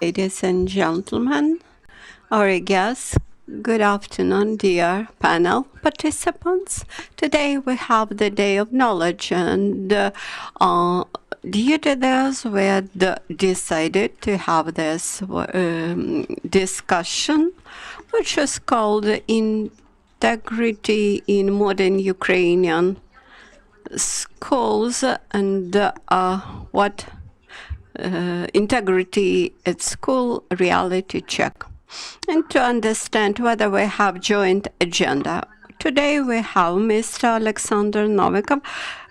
Ladies and gentlemen, our guests, good afternoon, dear panel participants. Today we have the Day of Knowledge, and due to this, we had decided to have this discussion, which is called Integrity in Modern Ukrainian Schools and what integrity at school reality check, and to understand whether we have joint agenda. Today we have Mr. Alexander Novikov,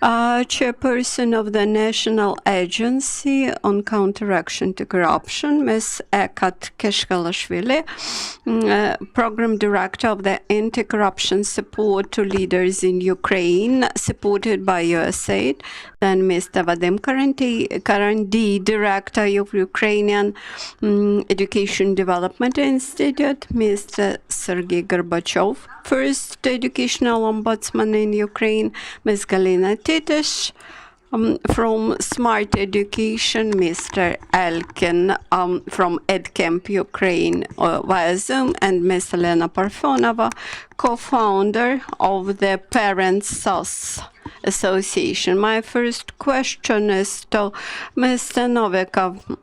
chairperson of the National Agency on Counteraction to Corruption, Ms. Ekat Keshkalashvili, program director of the Anti-Corruption Support to Leaders in Ukraine, supported by USAID, then Mr. Vadim Karandy, director of Ukrainian Education Development Institute, Mr. Sergei Gorbachev, first educational ombudsman in Ukraine, Ms. Galina Titish, from Smart Education, Mr. Elkin from EdCamp Ukraine via Zoom, and Ms. Elena Parfonova, co-founder of the Parents SOS Association. My first question is to Mr. Novikov.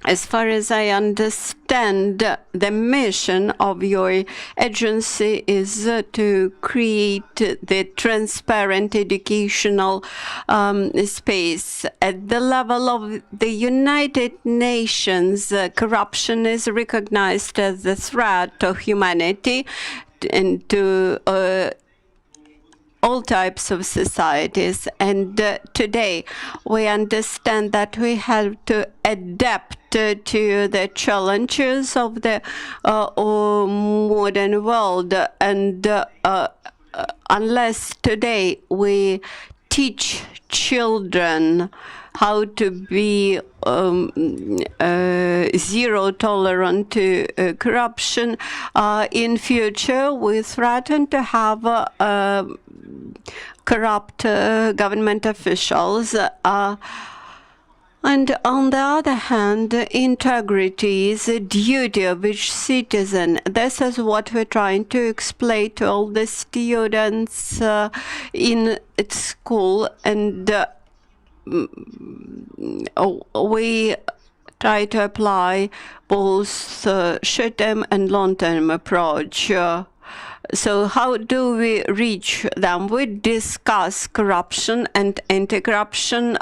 As far as I understand, the mission of your agency is to create the transparent educational space. At the level of the United Nations, corruption is recognized as a threat to humanity and to all types of societies. And today we understand that we have to adapt to the challenges of the modern world. And unless today we teach children how to be zero tolerant to corruption, in future we threaten to have corrupt government officials. And on the other hand, integrity is a duty of each citizen. This is what we're trying to explain to all the students in school, and we try to apply both short-term and long-term approach. So how do we reach them? We discuss corruption and anti-corruption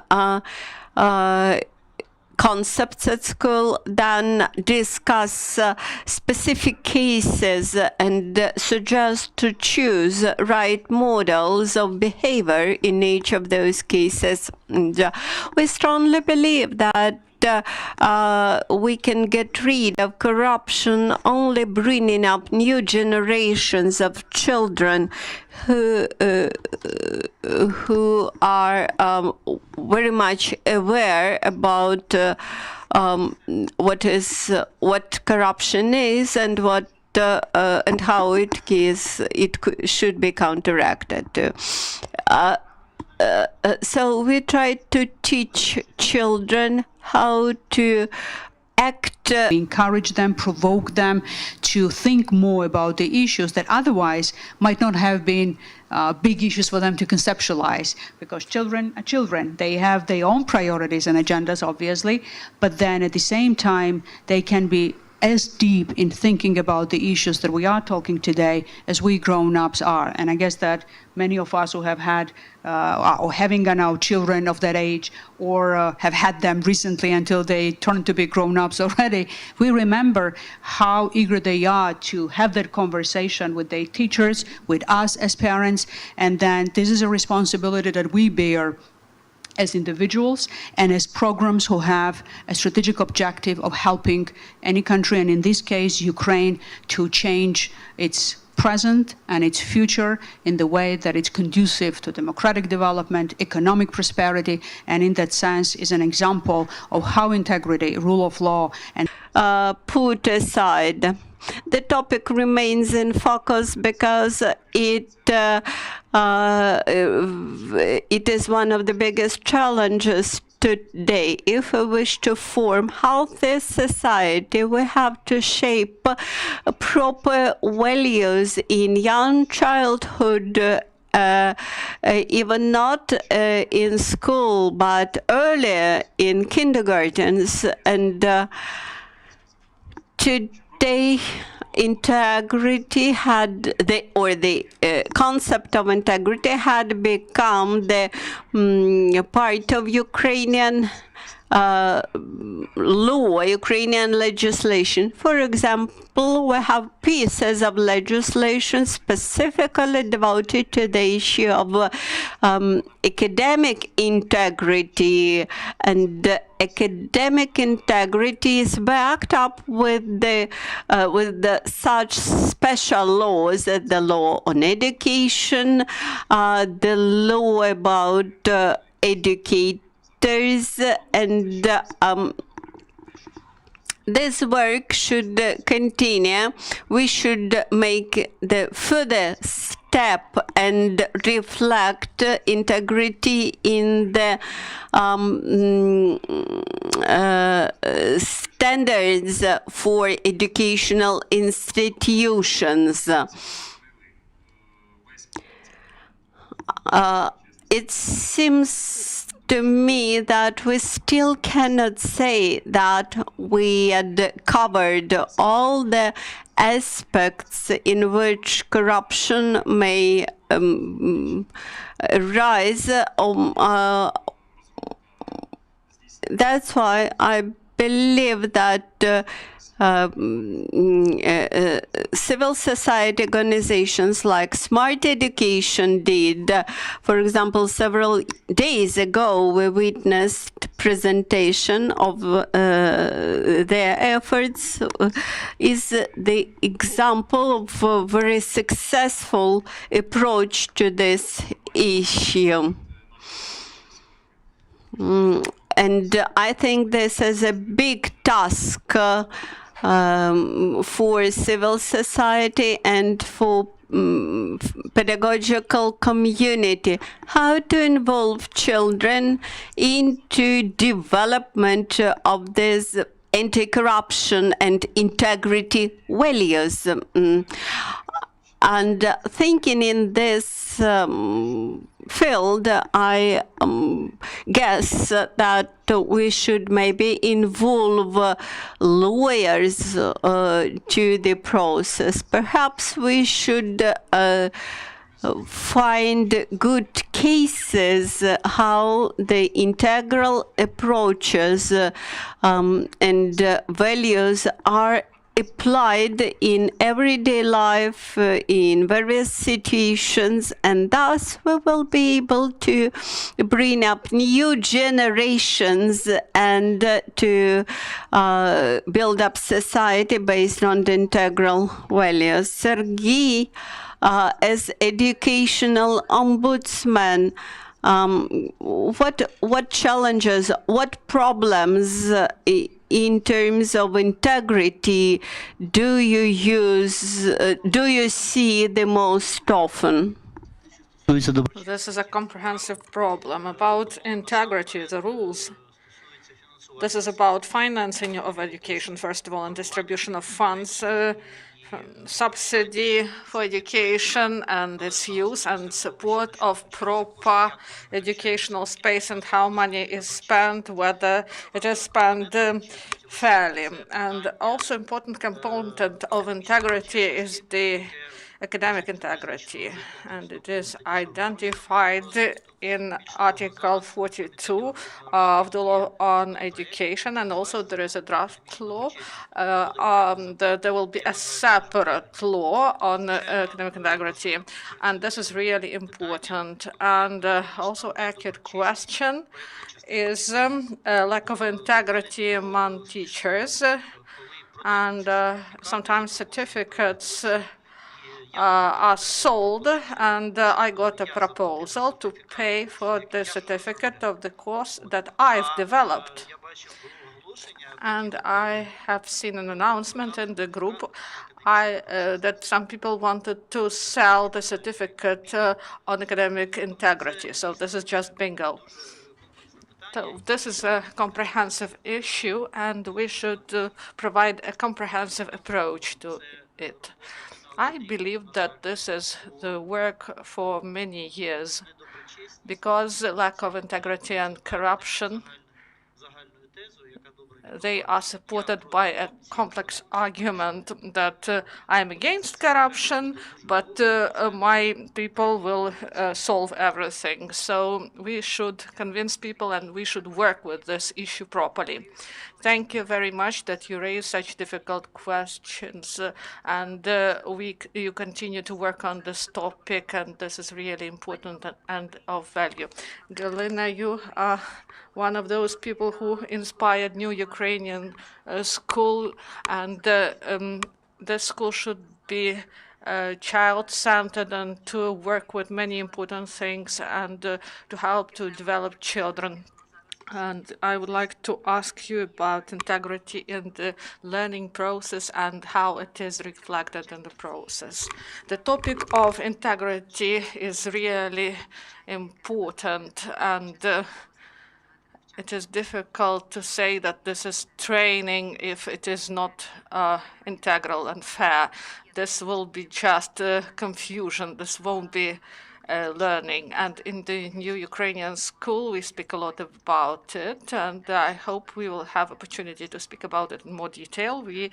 concepts at school, then discuss specific cases and suggest to choose right models of behavior in each of those cases. And we strongly believe that we can get rid of corruption only bringing up new generations of children who are very much aware about what corruption is and what and how it should be counteracted. So we try to teach children how to act. Encourage them, provoke them to think more about the issues that otherwise might not have been big issues for them to conceptualize, because children are children. They have their own priorities and agendas, obviously, but then at the same time, they can be as deep in thinking about the issues that we are talking today as we grown-ups are. And I guess that many of us who have had or having now children of that age, or have had them recently until they turn to be grown-ups already, we remember how eager they are to have that conversation with their teachers, with us as parents, and then this is a responsibility that we bear as individuals and as programs who have a strategic objective of helping any country, and in this case Ukraine, to change its present and its future in the way that it's conducive to democratic development, economic prosperity, and in that sense is an example of how integrity, rule of law, and put aside. The topic remains in focus because it is one of the biggest challenges today. If we wish to form healthy society, we have to shape proper values in young childhood, even not in school, but earlier in kindergartens. And today, integrity had the concept of integrity had become the part of Ukrainian law, Ukrainian legislation. For example, we have pieces of legislation specifically devoted to the issue of academic integrity, and academic integrity is backed up with the such special laws as the law on education, the law about educators, and this work should continue. We should make the further step and reflect integrity in the standards for educational institutions. It seems to me that we still cannot say that we had covered all the aspects in which corruption may rise. That's why I believe that civil society organizations like Smart Education did. For example, several days ago, we witnessed presentation of their efforts is the example of a very successful approach to this issue. And I think this is a big task for civil society and for pedagogical community, how to involve children into development of these anti-corruption and integrity values. And thinking in this field, I guess that we should maybe involve lawyers to the process. Perhaps we should find good cases how the integral approaches and values are applied in everyday life, in various situations, and thus we will be able to bring up new generations and to build up society based on the integral values. Sergei, as educational ombudsman, what challenges, what problems in terms of integrity do you see the most often? This is a comprehensive problem about integrity, the rules. This is about financing of education, first of all, and distribution of funds, subsidy for education and its use, and support of proper educational space, and how money is spent, whether it is spent fairly. And also important component of integrity is the academic integrity, and it is identified in Article 42 of the law on education, and also there is a draft law. There will be a separate law on academic integrity, and this is really important. And also accurate question is lack of integrity among teachers, and sometimes certificates are sold, and I got a proposal to pay for the certificate of the course that I've developed. And I have seen an announcement in the group that some people wanted to sell the certificate on academic integrity. So this is just bingo. So this is a comprehensive issue, and we should provide a comprehensive approach to it. I believe that this is the work for many years, because the lack of integrity and corruption, they are supported by a complex argument that I'm against corruption, but my people will solve everything. So we should convince people, and we should work with this issue properly. Thank you very much that you raised such difficult questions, and you continue to work on this topic, and this is really important and of value. Galina, you are one of those people who inspired New Ukrainian School, and this school should be child-centered and to work with many important things and to help to develop children. And I would like to ask you about integrity in the learning process and how it is reflected in the process. The topic of integrity is really important, and it is difficult to say that this is training if it is not integral and fair. This will be just confusion. This won't be learning. And in the New Ukrainian School, we speak a lot about it, and I hope we will have opportunity to speak about it in more detail. We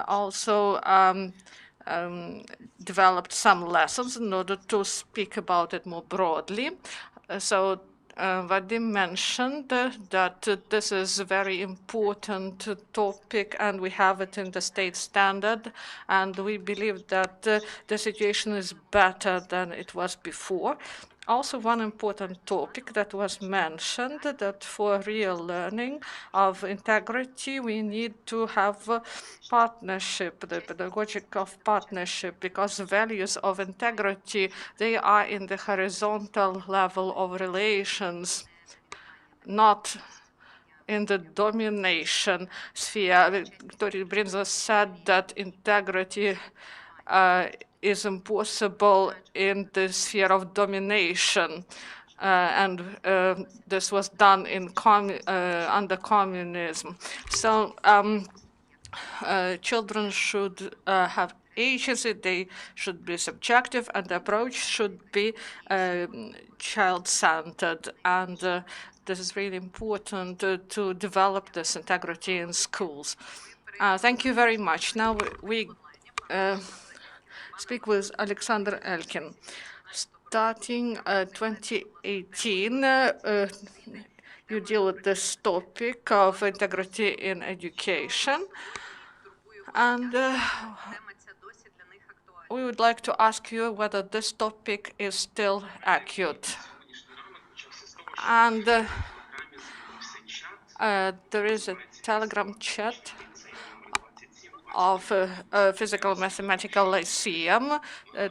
also developed some lessons in order to speak about it more broadly. Vadim mentioned that this is a very important topic, and we have it in the state standard, and we believe that the situation is better than it was before. Also, one important topic that was mentioned, that for real learning of integrity, we need to have a partnership, the pedagogic of partnership, because the values of integrity, they are in the horizontal level of relations, not in the domination sphere. Victoria Brinza said that integrity is impossible in the sphere of domination, and this was done in under communism. So children should have agency, they should be subjective, and the approach should be child-centered. And this is really important to develop this integrity in schools. Thank you very much. Now we speak with Alexander Elkin. Starting 2018, you deal with this topic of integrity in education. And we would like to ask you whether this topic is still accurate. And there is a Telegram chat of Physical Mathematical Lyceum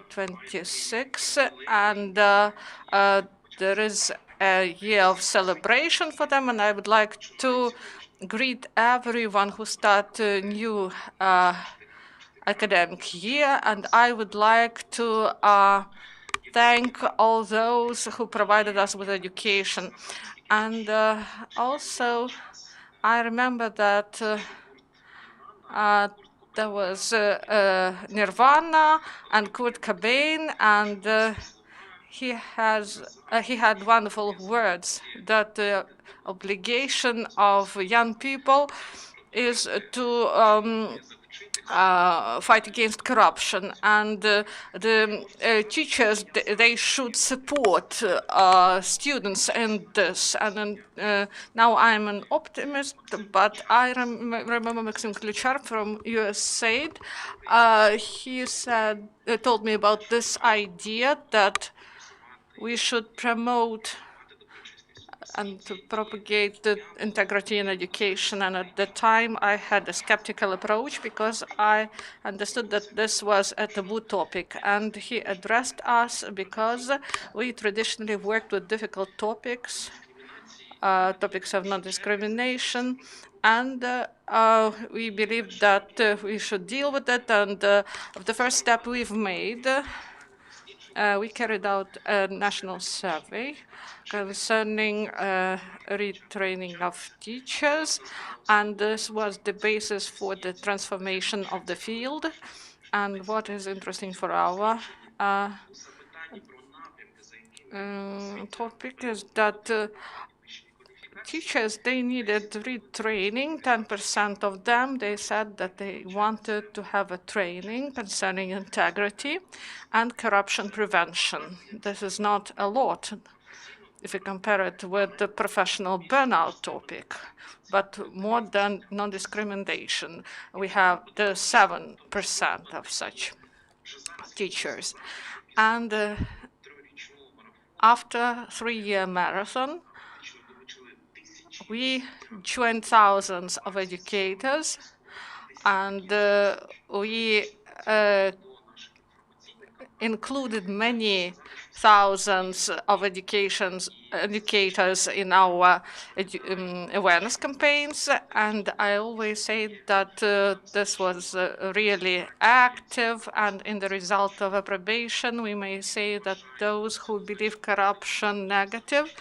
26, and there is a year of celebration for them, and I would like to greet everyone who start a new academic year, and I would like to thank all those who provided us with education. And also, I remember that there was Nirvana and Kurt Cobain, and he had wonderful words that the obligation of young people is to fight against corruption, and the teachers, they should support students in this. And now I'm an optimist, but I remember Maxim Kluchar from USAID. He told me about this idea that we should promote and to propagate the integrity in education. And at the time, I had a skeptical approach because I understood that this was a taboo topic. And he addressed us because we traditionally worked with difficult topics, topics of non-discrimination, and we believe that we should deal with it. And the first step we've made we carried out a national survey concerning retraining of teachers, and this was the basis for the transformation of the field. And what is interesting for our topic is that teachers, they needed retraining. 10% of them, they said that they wanted to have a training concerning integrity and corruption prevention. This is not a lot if you compare it with the professional burnout topic, but more than non-discrimination, we have the 7% of such teachers. And after 3-year marathon, we joined thousands of educators, and we included many thousands of educators in our awareness campaigns. And I always say that this was really active, and in the result of approbation, we may say that those who believe corruption negative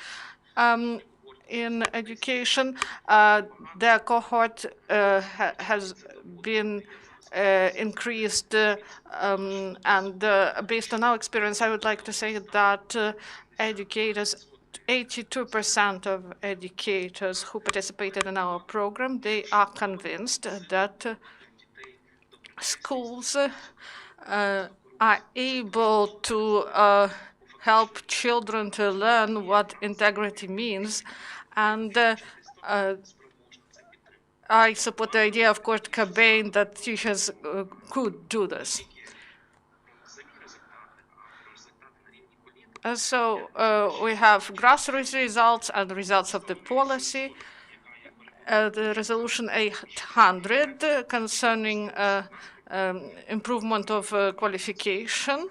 in education, their cohort has been increased, and based on our experience, I would like to say that educators, 82% of educators who participated in our program, they are convinced that schools are able to help children to learn what integrity means. And I support the idea of Kurt Cobain that teachers could do this. So we have grassroots results and results of the policy. The resolution 800 concerning improvement of qualification.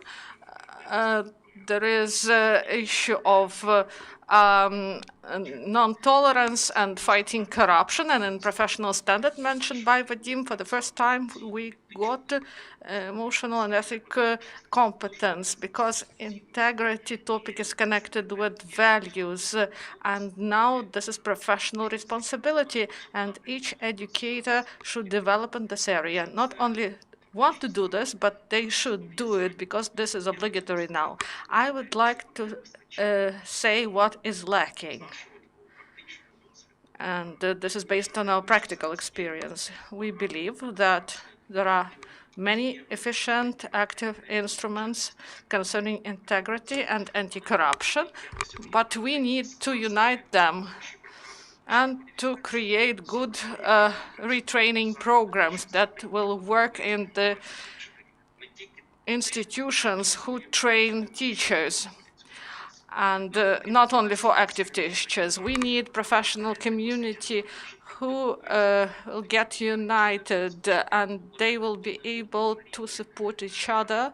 There is issue of non-tolerance and fighting corruption, and in professional standard mentioned by Vadim, for the first time we got emotional and ethical competence, because integrity topic is connected with values, and now this is professional responsibility, and each educator should develop in this area, not only want to do this, but they should do it, because this is obligatory now. I would like to say what is lacking. And this is based on our practical experience. We believe that there are many efficient, active instruments concerning integrity and anti-corruption, but we need to unite them and to create good retraining programs that will work in the institutions who train teachers. And not only for active teachers. We need professional community who will get united, and they will be able to support each other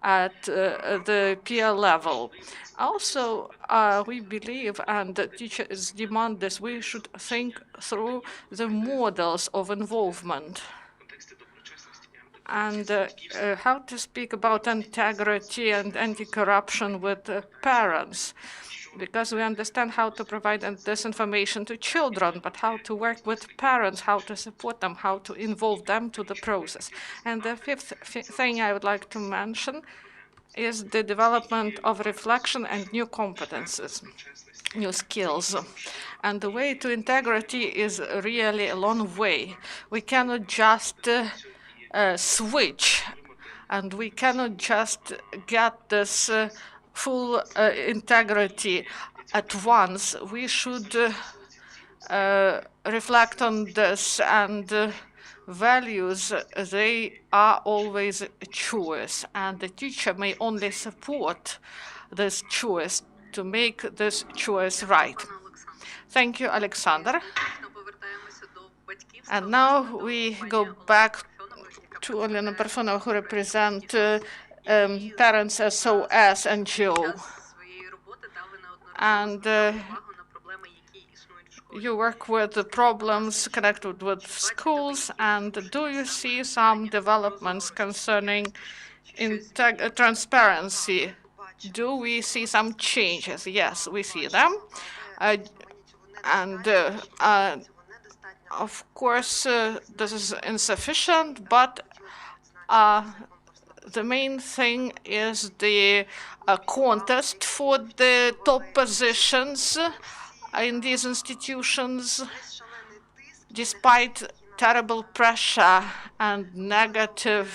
at the peer level. Also, we believe, and the teachers demand this, we should think through the models of involvement and how to speak about integrity and anti-corruption with parents, because we understand how to provide this information to children, but how to work with parents, how to support them, how to involve them to the process. And the fifth thing I would like to mention is the development of reflection and new competences, new skills. And the way to integrity is really a long way. We cannot just switch, and we cannot just get this full integrity at once. We should reflect on this, and values, they are always a choice, and the teacher may only support this choice to make this choice right. Thank you, Alexander. And now we go back to Olena Parfonova, who represent Parents SOS NGO. And you work with the problems connected with schools, and do you see some developments concerning transparency. Do we see some changes? Yes, we see them. And of course, this is insufficient, but the main thing is the contest for the top positions in these institutions, despite terrible pressure and negativity.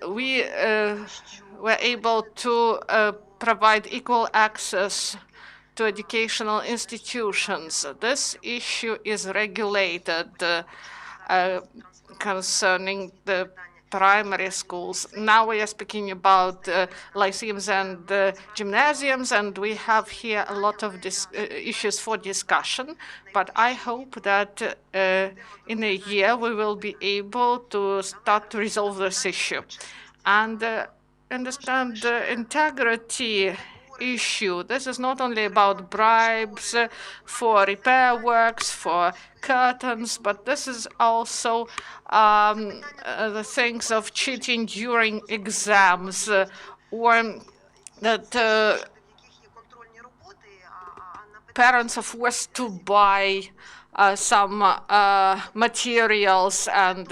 We were able to provide equal access to educational institutions. This issue is regulated concerning the primary schools. Now we are speaking about lyceums and gymnasiums, and we have here a lot of issues for discussion. But I hope that in a year we will be able to start to resolve this issue. And understand the integrity issue. This is not only about bribes for repair works, for curtains, but this is also the things of cheating during exams, or that parents are forced to buy some materials, and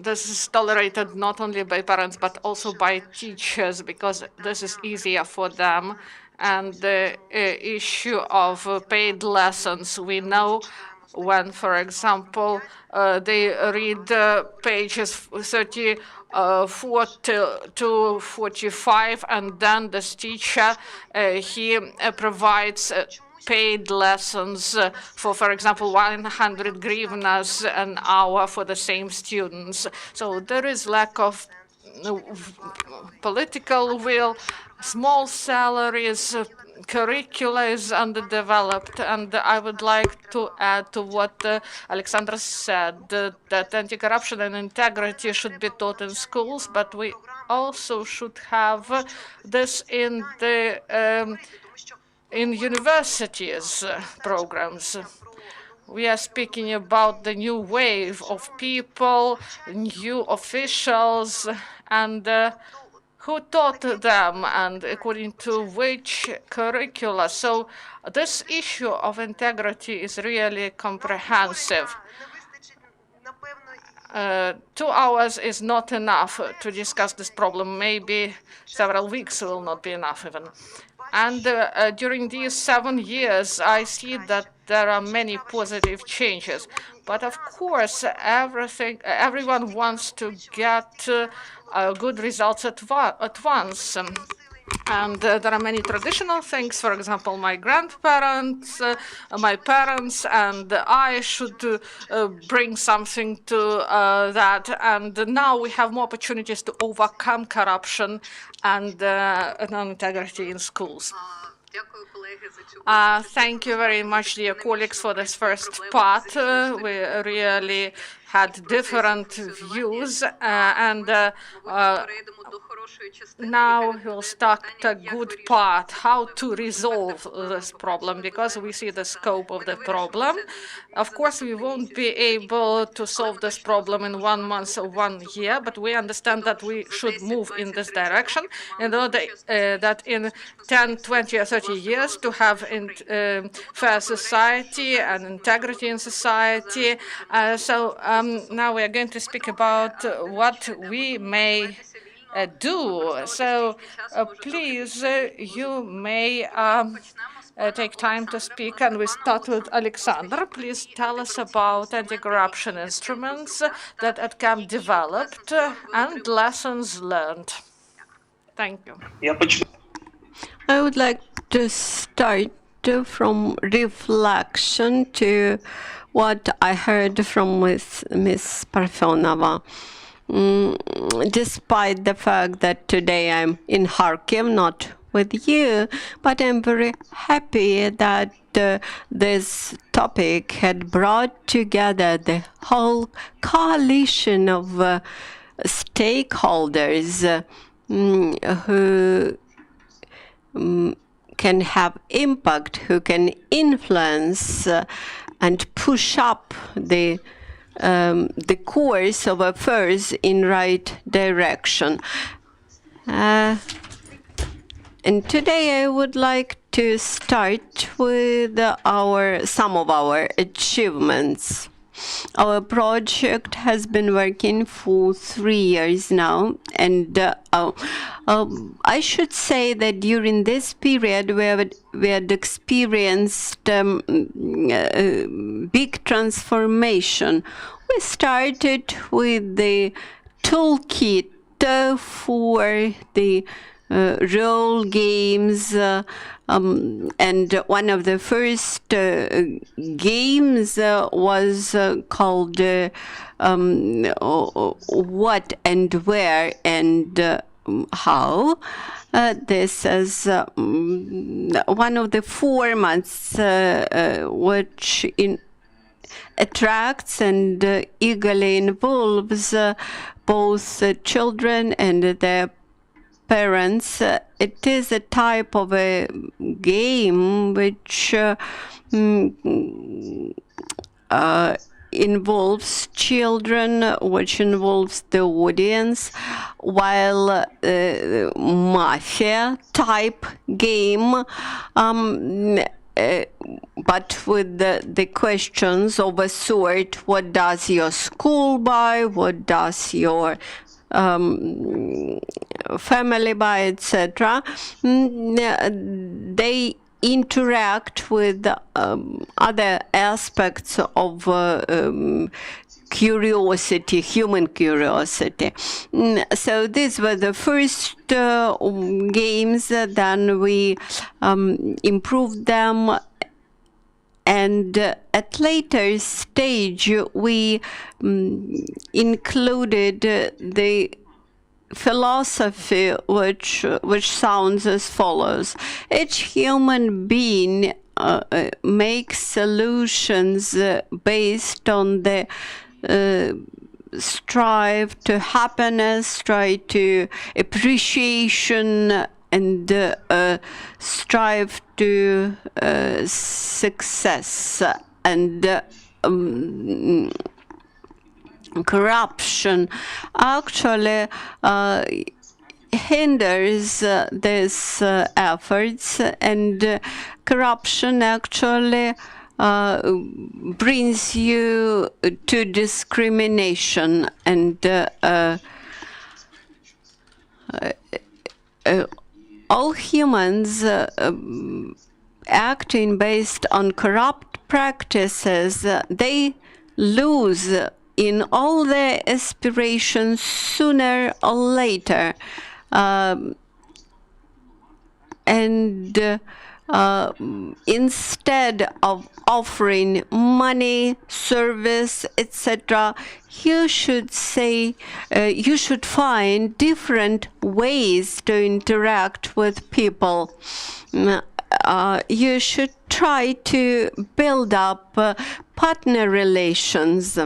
this is tolerated not only by parents but also by teachers, because this is easier for them. And the issue of paid lessons, we know when, for example, they read pages 34 to 45, and then this teacher, he provides paid lessons for example, 100 hryvnias an hour for the same students. So there is lack of political will, small salaries, curricula is underdeveloped. And I would like to add to what Alexandra said, that anti-corruption and integrity should be taught in schools, but we also should have this in the in universities programs. We are speaking about the new wave of people, new officials, and who taught them, and according to which curricula. So this issue of integrity is really comprehensive. 2 hours is not enough to discuss this problem. Maybe several weeks will not be enough even. And during these 7 years, I see that there are many positive changes. But of course, everyone wants to get good results at once. And there are many traditional things. For example, my grandparents, my parents, and I should bring something to that. And now we have more opportunities to overcome corruption and non-integrity in schools. Thank you very much, dear colleagues, for this first part. We really had different views, and now we'll start a good part, how to resolve this problem, because we see the scope of the problem. Of course, we won't be able to solve this problem in 1 month or 1 year, but we understand that we should move in this direction in order that in 10, 20, or 30 years to have fair society and integrity in society. Now we are going to speak about what we may do. So please, you may take time to speak, and we start with Alexander. Please tell us about anti-corruption instruments that ADCAM developed and lessons learned. Thank you. I would like to start from reflection to what I heard from Ms. Parfenova. Despite the fact that today I'm in Kharkiv, not with you, but I'm very happy that this topic had brought together the whole coalition of stakeholders who can have impact, who can influence and push up the the course of affairs in right direction. And today I would like to start with some of our achievements. Our project has been working for 3 years now, and I should say that during this period we had experienced big transformation. We started with the toolkit for the role games, and one of the first games was called What and Where and How. This is one of the formats which attracts and eagerly involves both children and their parents. It is a type of a game which involves children, which involves the audience, while mafia type game, but with the questions of a sort: what does your school buy? What does your family buy, etc. They interact with other aspects of curiosity, human curiosity. So these were the first games. Then we improved them, and at later stage we included the philosophy which sounds as follows: each human being makes solutions based on the strive to happiness, strive to appreciation, and strive to success. And corruption actually hinders these efforts, and corruption actually brings you to discrimination, and all humans acting based on corrupt practices, they lose in all their aspirations sooner or later. Instead of offering money, service, etc., you should find different ways to interact with people. You should try to build up partner relations,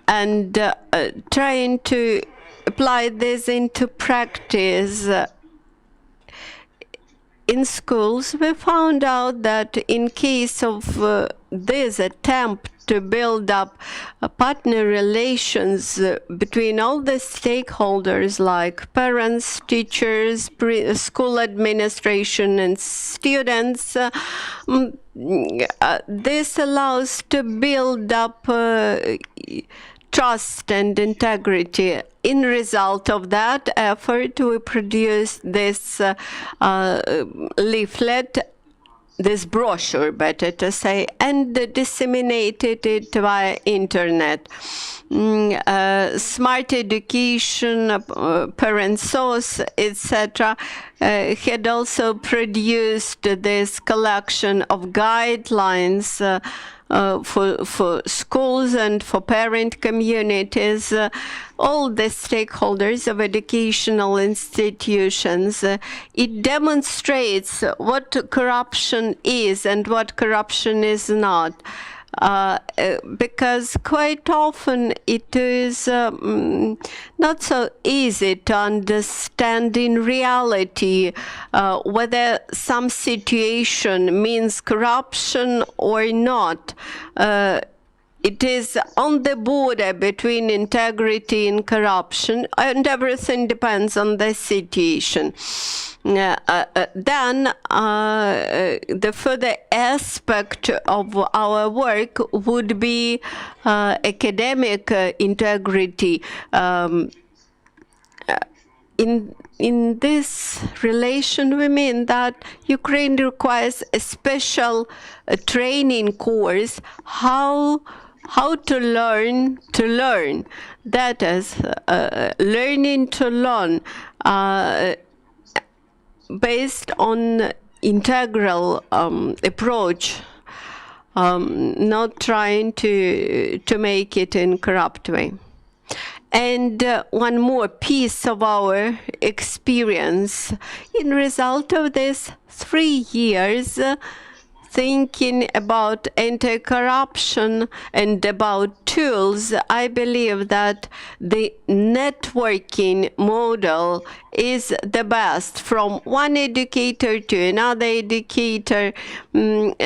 and trying to apply this into practice. In schools, we found out that in case of this attempt to build up partner relations between all the stakeholders like parents, teachers, school administration, and students, this allows to build up trust and integrity. In result of that effort, we produced this leaflet, this brochure, better to say, and disseminated it via internet. Smart Education, Parent Source, etc., had also produced this collection of guidelines for schools and for parent communities, all the stakeholders of educational institutions. It demonstrates what corruption is and what corruption is not. Because quite often it is not so easy to understand in reality whether some situation means corruption or not. it is on the border between integrity and corruption, and everything depends on the situation. Then the further aspect of our work would be academic integrity. In this relation, we mean that Ukraine requires a special training course how to learn. That is, learning to learn based on integral approach, not trying to make it in corrupt way. And one more piece of our experience in result of this 3 years thinking about anti-corruption and about tools, I believe that the networking model is the best, from one educator to another educator,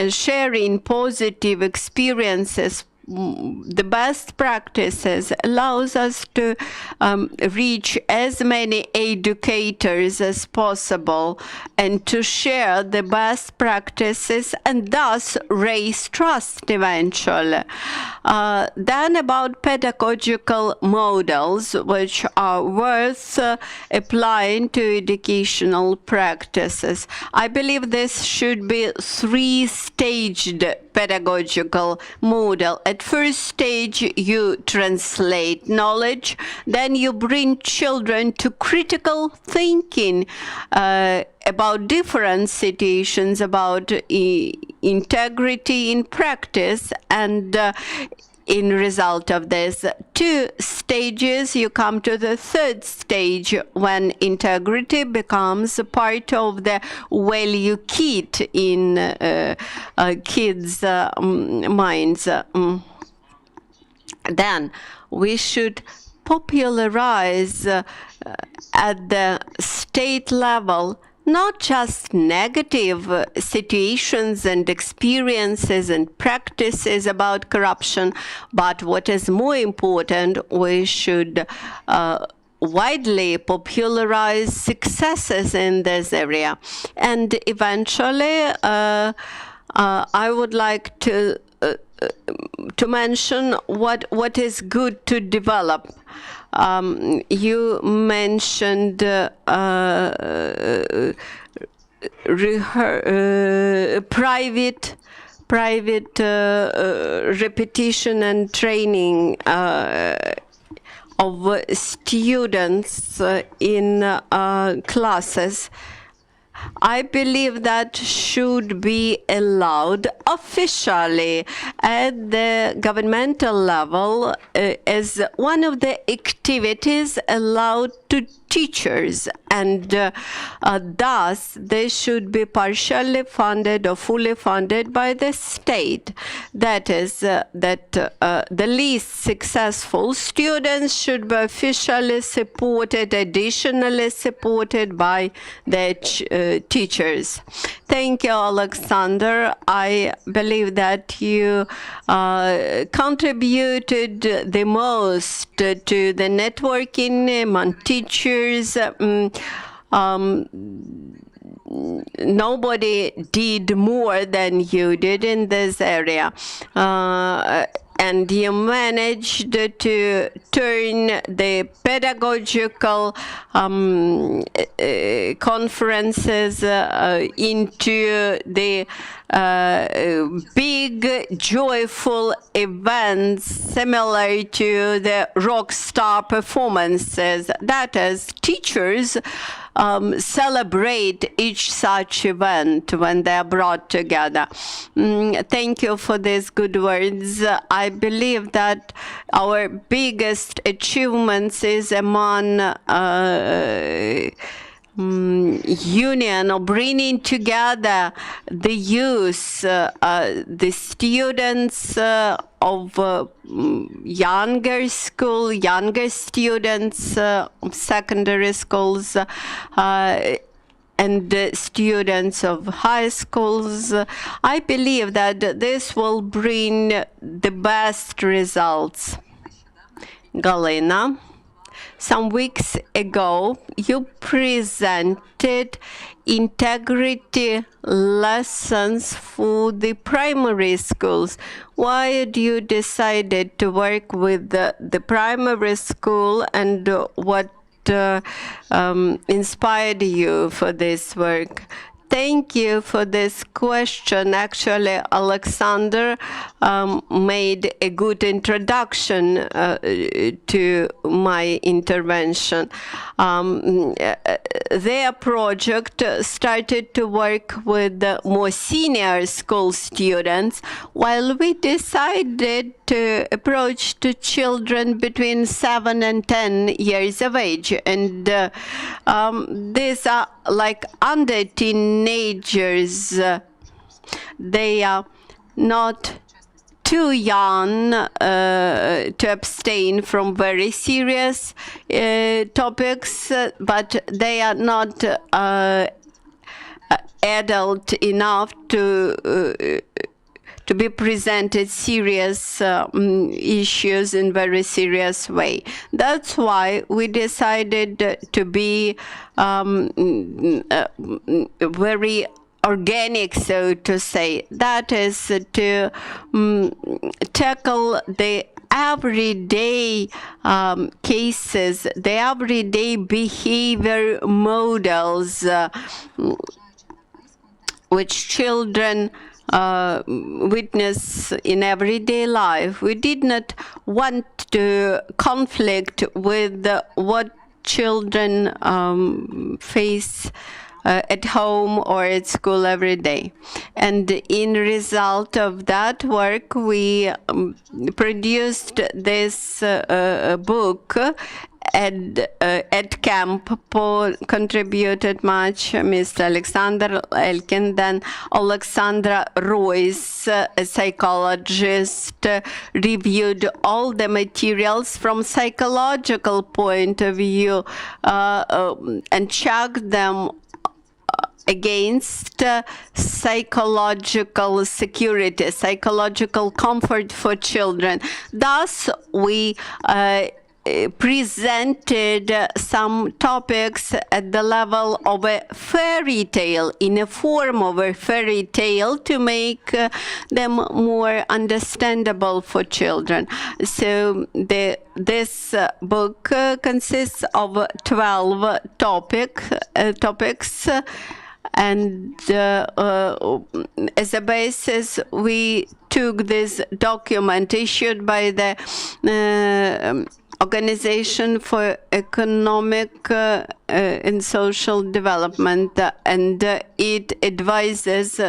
sharing positive experiences, the best practices allows us to reach as many educators as possible and to share the best practices and thus raise trust eventually. Then about pedagogical models which are worth applying to educational practices. I believe this should be three-staged pedagogical model. At first stage, you translate knowledge, then you bring children to critical thinking about different situations, about integrity in practice, and in result of this 2 stages, you come to the 3rd stage when integrity becomes a part of the value kit in kids' minds. Then we should popularize at the state level not just negative situations and experiences and practices about corruption, but what is more important, we should widely popularize successes in this area. And eventually, I would like to mention what is good to develop. You mentioned private repetition and training of students in classes. I believe that should be allowed officially at the governmental level as one of the activities allowed to teachers, and thus they should be partially funded or fully funded by the state. That is, that the least successful students should be officially supported, additionally supported by the teachers. Thank you, Alexander. I believe that you contributed the most to the networking among teachers. Nobody did more than you did in this area. And you managed to turn the pedagogical conferences into the big, joyful events similar to the rock star performances. That is, teachers celebrate each such event when they are brought together. Thank you for these good words. I believe that our biggest achievements is among union or bringing together the youth, the students of younger students of secondary schools, and students of high schools. I believe that this will bring the best results. Galina, some weeks ago, you presented integrity lessons for the primary schools. Why did you decided to work with the primary school, and what inspired you for this work? Thank you for this question. Actually, Alexander made a good introduction to my intervention. Their project started to work with the more senior school students, while we decided to approach to children between 7 and 10 years of age. And these are like under teenagers. They are not too young to abstain from very serious topics, but they are not adult enough to be presented serious issues in very serious way. That's why we decided to be very organic, so to say. That is to tackle the everyday cases, the everyday behavior models which children witness in everyday life. We did not want to conflict with what children face at home or at school every day. And in result of that work, we produced this book. EdCamp contributed much, Mr. Alexander Elkin, then Alexandra Royce, a psychologist, reviewed all the materials from psychological point of view and checked them against psychological security, psychological comfort for children. Thus, we presented some topics at the level of a fairy tale, in a form of a fairy tale, to make them more understandable for children. So this book consists of 12 topics, and as a basis, we took this document issued by the Organization for Economic and Social Development, and it advises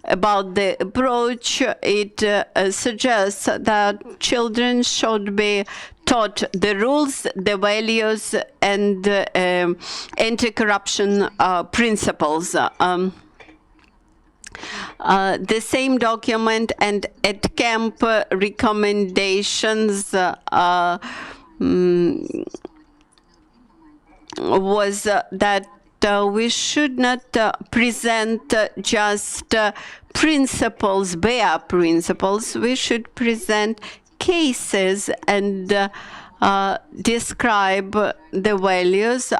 about the approach. It suggests that children should be taught the rules, the values, and anti-corruption principles. The same document and EdCamp recommendations was that we should not present just principles, bare principles. We should present cases and describe the values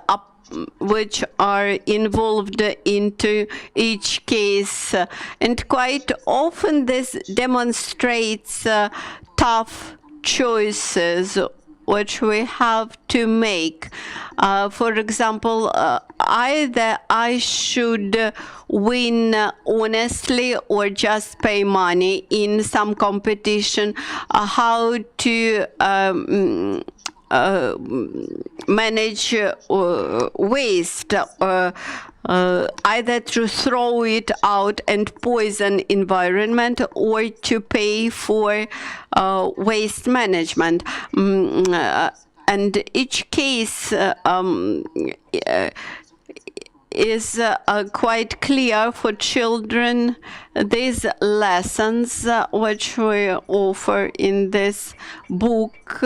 which are involved into each case. And quite often this demonstrates tough choices which we have to make. For example, either I should win honestly or just pay money in some competition, how to manage waste, either to throw it out and poison environment, or to pay for waste management. And each case is quite clear for children. These lessons which we offer in this book,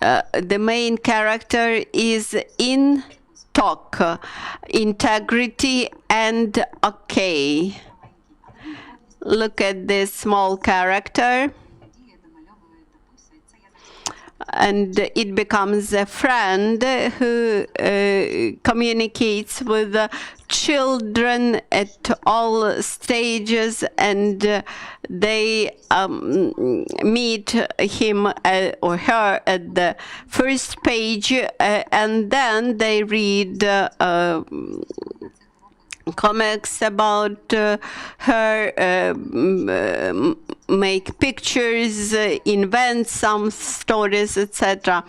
the main character is in talk, integrity and okay. Look at this small character, and it becomes a friend who communicates with children at all stages, and they meet him or her at the first page, and then they read comics about her, make pictures, invent some stories, etc.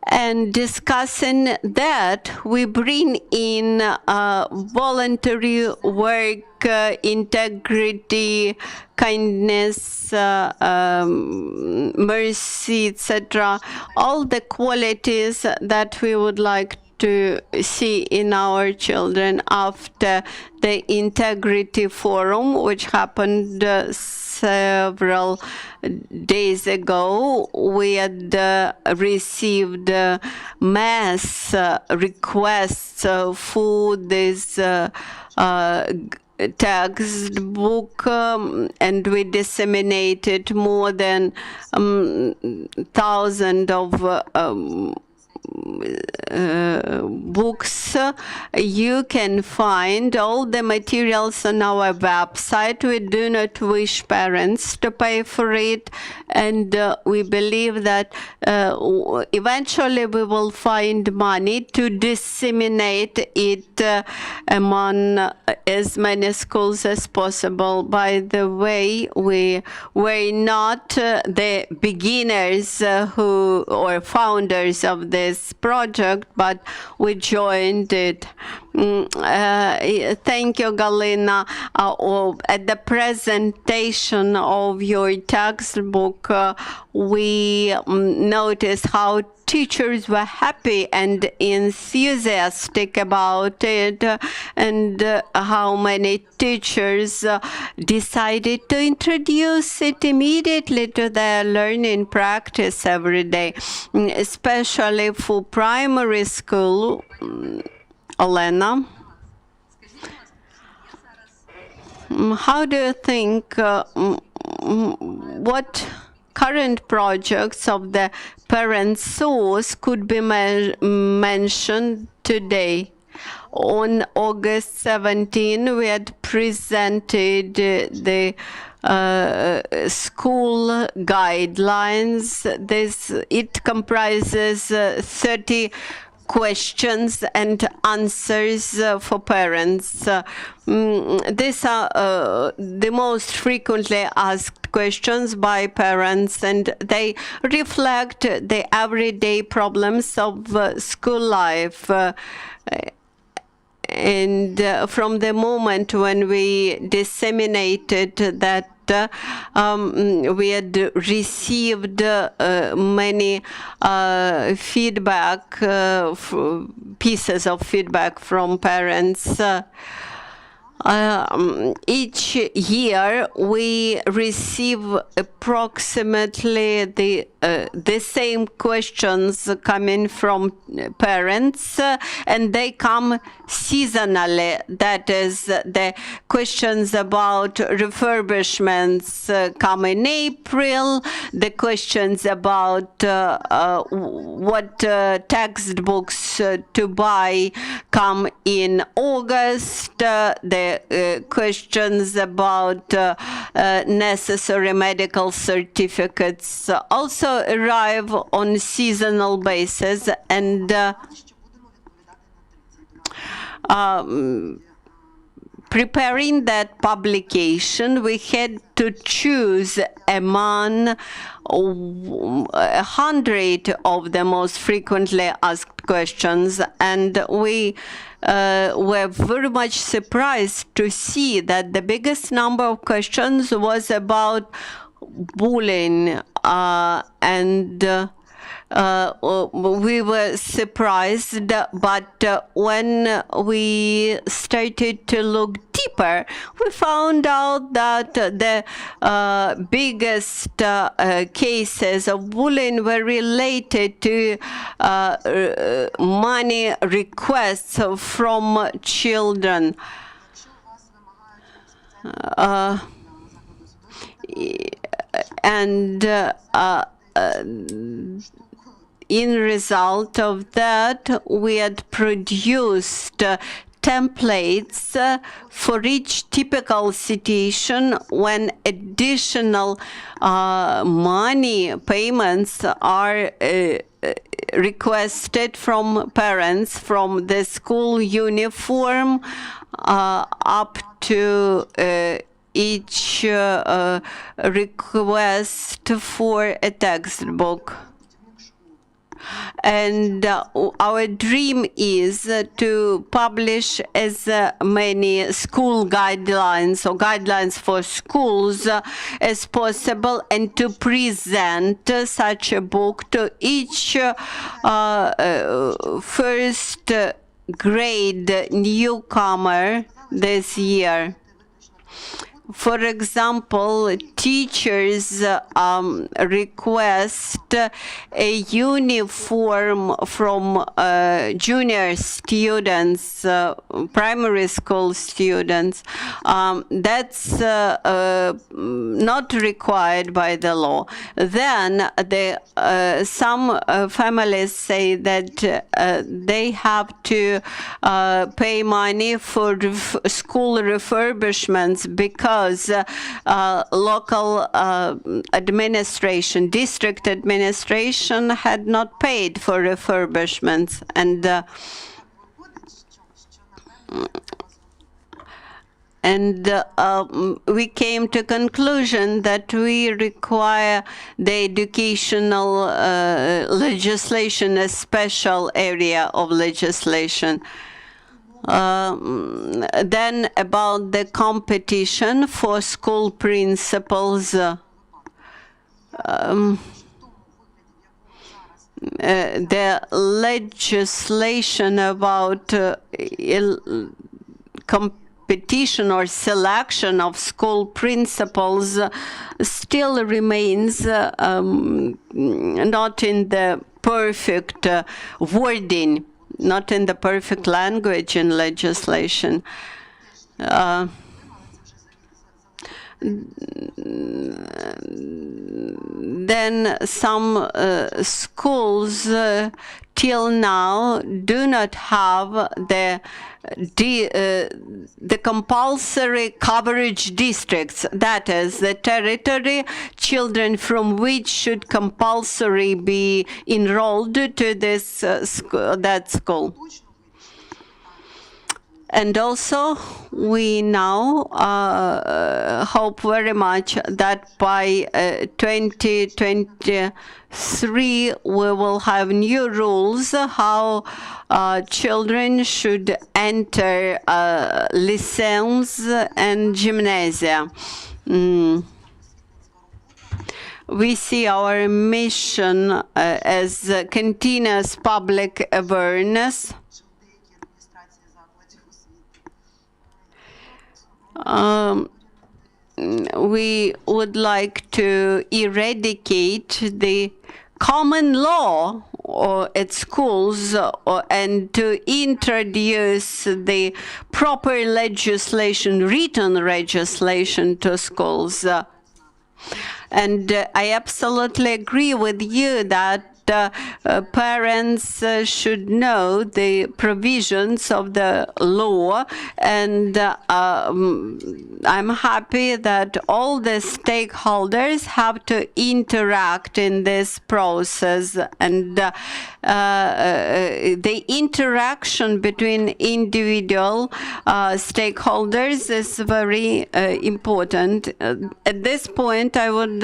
And discussing that, we bring in voluntary work, integrity, kindness, mercy, etc. All the qualities that we would like to see in our children. After the Integrity Forum, which happened several days ago, we had received mass requests for this textbook, and we disseminated more than 1,000 of books. You can find all the materials on our website. We do not wish parents to pay for it, and we believe that eventually we will find money to disseminate it among as many schools as possible. By the way, we were not the beginners who or founders of this project, but we joined it. Thank you, Galina. At the presentation of your textbook, we noticed how teachers were happy and enthusiastic about it, and how many teachers decided to introduce it immediately to their learning practice every day, especially for primary school. Olena, how do you think, what current projects of the parent source could be mentioned today? On August 17, we had presented the school guidelines. It comprises 30 questions and answers for parents. These are the most frequently asked questions by parents, and they reflect the everyday problems of school life. And from the moment when we disseminated that, we had received many feedback, pieces of feedback from parents. Each year we receive approximately the same questions coming from parents, and they come seasonally. That is, the questions about refurbishments come in April, the questions about what textbooks to buy come in August, the questions about necessary medical certificates also arrive on seasonal basis, and preparing that publication, we had to choose among 100 of the most frequently asked questions, and we were very much surprised to see that the biggest number of questions was about bullying, and we were surprised, but when we started to look deeper, we found out that the biggest cases of bullying were related to money requests from children. And in result of that, we had produced templates for each typical situation when additional money payments are requested from parents, from the school uniform up to each request for a textbook. And our dream is to publish as many school guidelines or guidelines for schools as possible, and to present such a book to each first grade newcomer this year. For example, teachers request a uniform from junior students, primary school students. That's not required by the law. Then some families say that they have to pay money for school refurbishments because local administration, district administration had not paid for refurbishments. And we came to conclusion that we require the educational legislation, a special area of legislation. Then about the competition for school principals, the legislation about competition or selection of school principals still remains not in the perfect wording, not in the perfect language in legislation. Then some schools till now do not have the compulsory coverage districts, that is, the territory children from which should compulsory be enrolled to this that school. And also, we now hope very much that by 2023 we will have new rules how children should enter lyceums and gymnasia. We see our mission as continuous public awareness. We would like to eradicate the common law at schools and to introduce the proper legislation, written legislation to schools. And I absolutely agree with you that parents should know the provisions of the law, and I'm happy that all the stakeholders have to interact in this process, and the interaction between individual stakeholders is very important. At this point, I would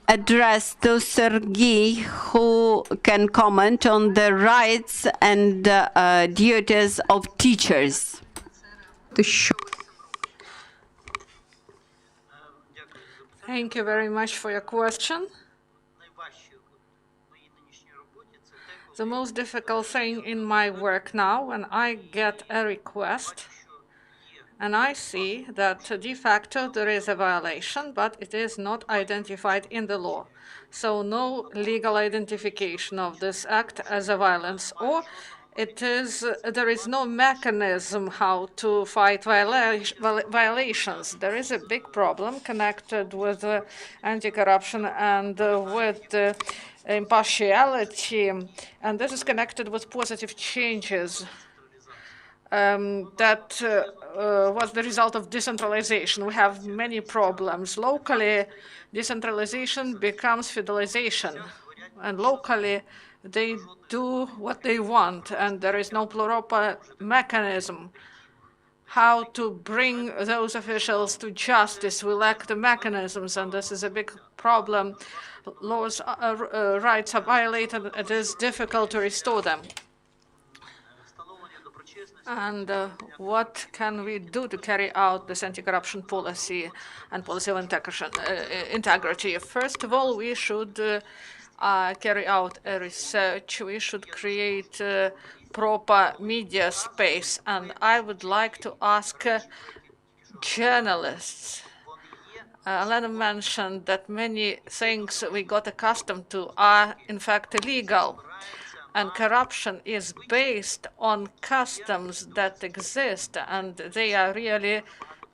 address to Sergei, who can comment on the rights and duties of teachers. Thank you very much for your question. The most difficult thing in my work now, when I get a request and I see that de facto there is a violation, but it is not identified in the law. So no legal identification of this act as a violence, or there is no mechanism how to fight violations. There is a big problem connected with anti-corruption and with impartiality, and this is connected with positive changes that was the result of decentralization. We have many problems. Locally, decentralization becomes feudalization, and locally, they do what they want, and there is no proper mechanism how to bring those officials to justice. We lack the mechanisms, and this is a big problem. Laws, rights are violated. It is difficult to restore them. And what can we do to carry out this anti-corruption policy and policy of integrity? First of all, we should carry out a research. We should create proper media space. And I would like to ask journalists. Elena mentioned that many things we got accustomed to are, in fact, illegal. And corruption is based on customs that exist, and they are really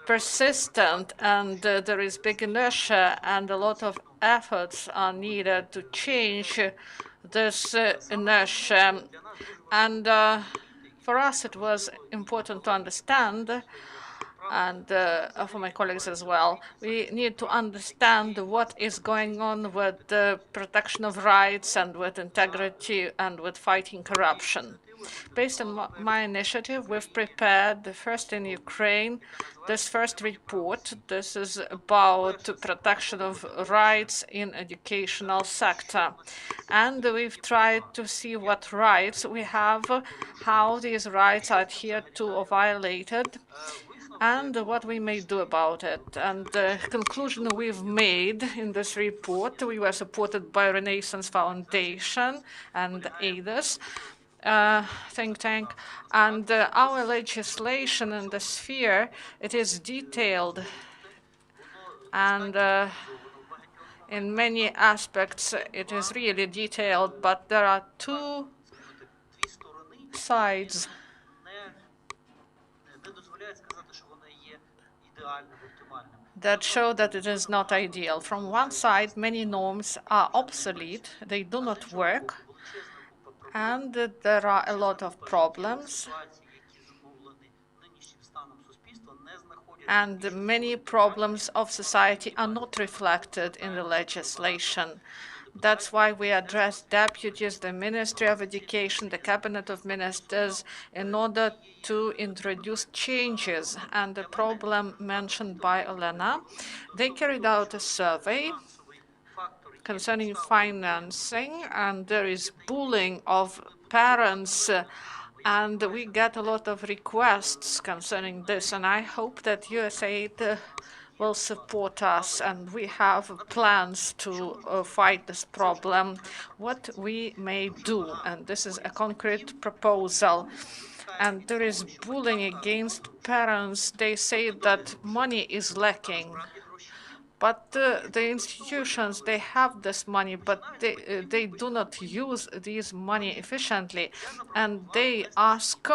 persistent, and there is big inertia, and a lot of efforts are needed to change this inertia. And for us, it was important to understand, and for my colleagues as well, we need to understand what is going on with the protection of rights and with integrity and with fighting corruption. Based on my initiative, we've prepared the first in Ukraine, this first report. This is about protection of rights in educational sector. And we've tried to see what rights we have, how these rights are adhered to or violated, and what we may do about it. And the conclusion we've made in this report, we were supported by Renaissance Foundation and AIDAS think tank, and our legislation in the sphere, it is detailed, and in many aspects it is really detailed, but there are two sides that show that it is not ideal. From one side, many norms are obsolete, they do not work, and there are a lot of problems, and many problems of society are not reflected in the legislation. That's why we address deputies, the Ministry of Education, the Cabinet of Ministers, in order to introduce changes. And the problem mentioned by Elena, they carried out a survey concerning financing, and there is bullying of parents, and we get a lot of requests concerning this, and I hope that USAID will support us, and we have plans to fight this problem, what we may do, and this is a concrete proposal. And there is bullying against parents. They say that money is lacking. But the institutions, they have this money, but they do not use this money efficiently. And they ask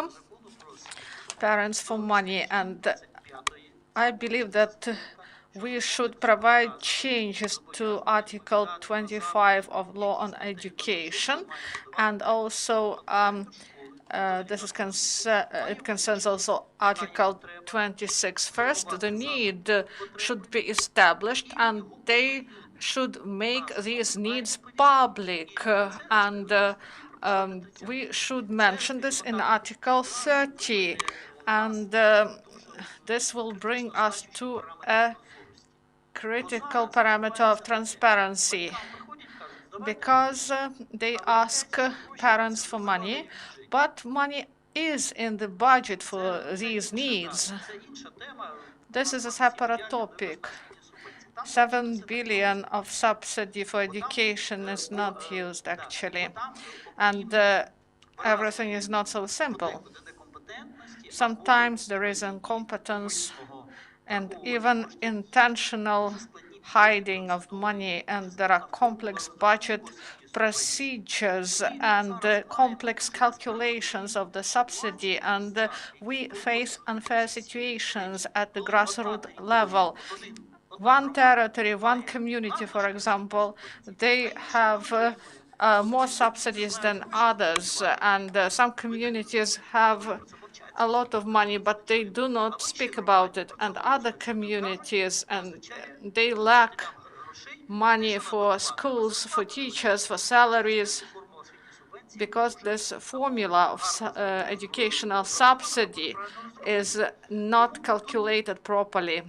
parents for money. And I believe that we should provide changes to Article 25 of Law on Education, and also this is it concerns also Article 26 first. The need should be established, and they should make these needs public, and we should mention this in Article 30, and this will bring us to a critical parameter of transparency, because they ask parents for money, but money is in the budget for these needs. This is a separate topic. 7 billion of subsidy for education is not used actually, and everything is not so simple. Sometimes there is incompetence and even intentional hiding of money, and there are complex budget procedures and complex calculations of the subsidy, and we face unfair situations at the grassroots level. One territory, one community, for example, they have more subsidies than others, and some communities have a lot of money, but they do not speak about it, and other communities, and they lack money for schools, for teachers, for salaries, because this formula of educational subsidy is not calculated properly.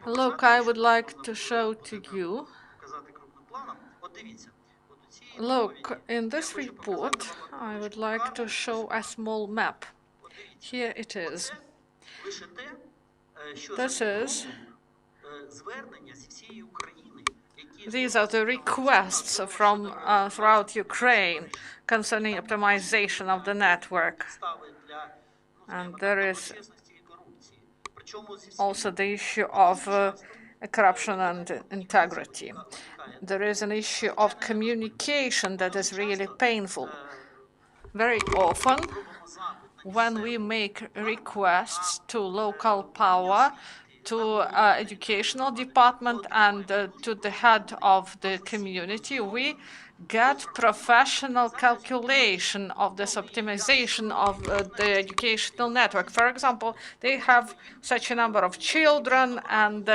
Look, I would like to show to you. Look, in this report, I would like to show a small map. Here it is. These are the requests from throughout Ukraine concerning optimization of the network. And there is also the issue of corruption and integrity. There is an issue of communication that is really painful. Very often, when we make requests to local power, to educational department, and to the head of the community, we get professional calculation of this optimization of the educational network. For example, they have such a number of children and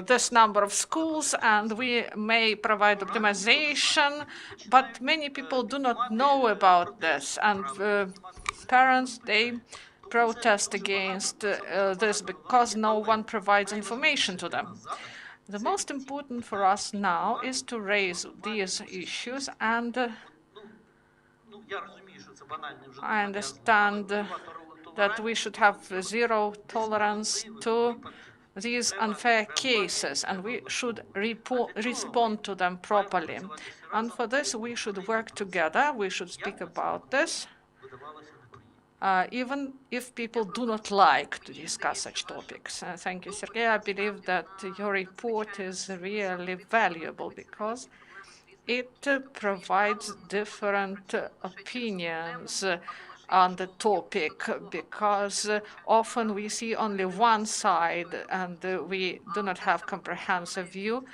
this number of schools, and we may provide optimization, but many people do not know about this, and parents, they protest against this because no one provides information to them. The most important for us now is to raise these issues, and I understand that we should have zero tolerance to these unfair cases, and we should respond to them properly. And for this, we should work together. We should speak about this. Even if people do not like to discuss such topics. Thank you, Sergei. I believe that your report is really valuable because it provides different opinions on the topic, because often we see only one side and we do not have comprehensive view,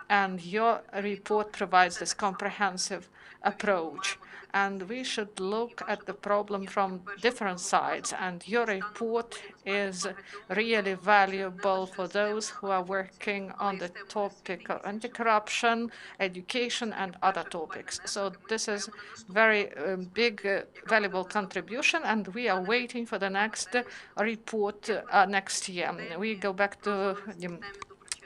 and your report provides this comprehensive approach. And we should look at the problem from different sides. And your report is really valuable for those who are working on the topic of anti-corruption, education, and other topics. So this is very big, valuable contribution, and we are waiting for the next report next year. We go back to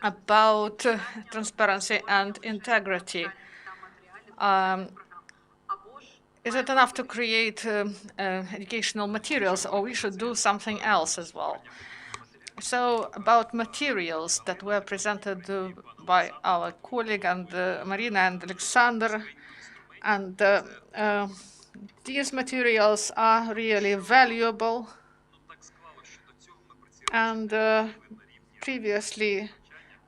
about transparency and integrity. Is it enough to create educational materials, or we should do something else as well? So about materials that were presented by our colleague and Marina and Alexander, and these materials are really valuable, and previously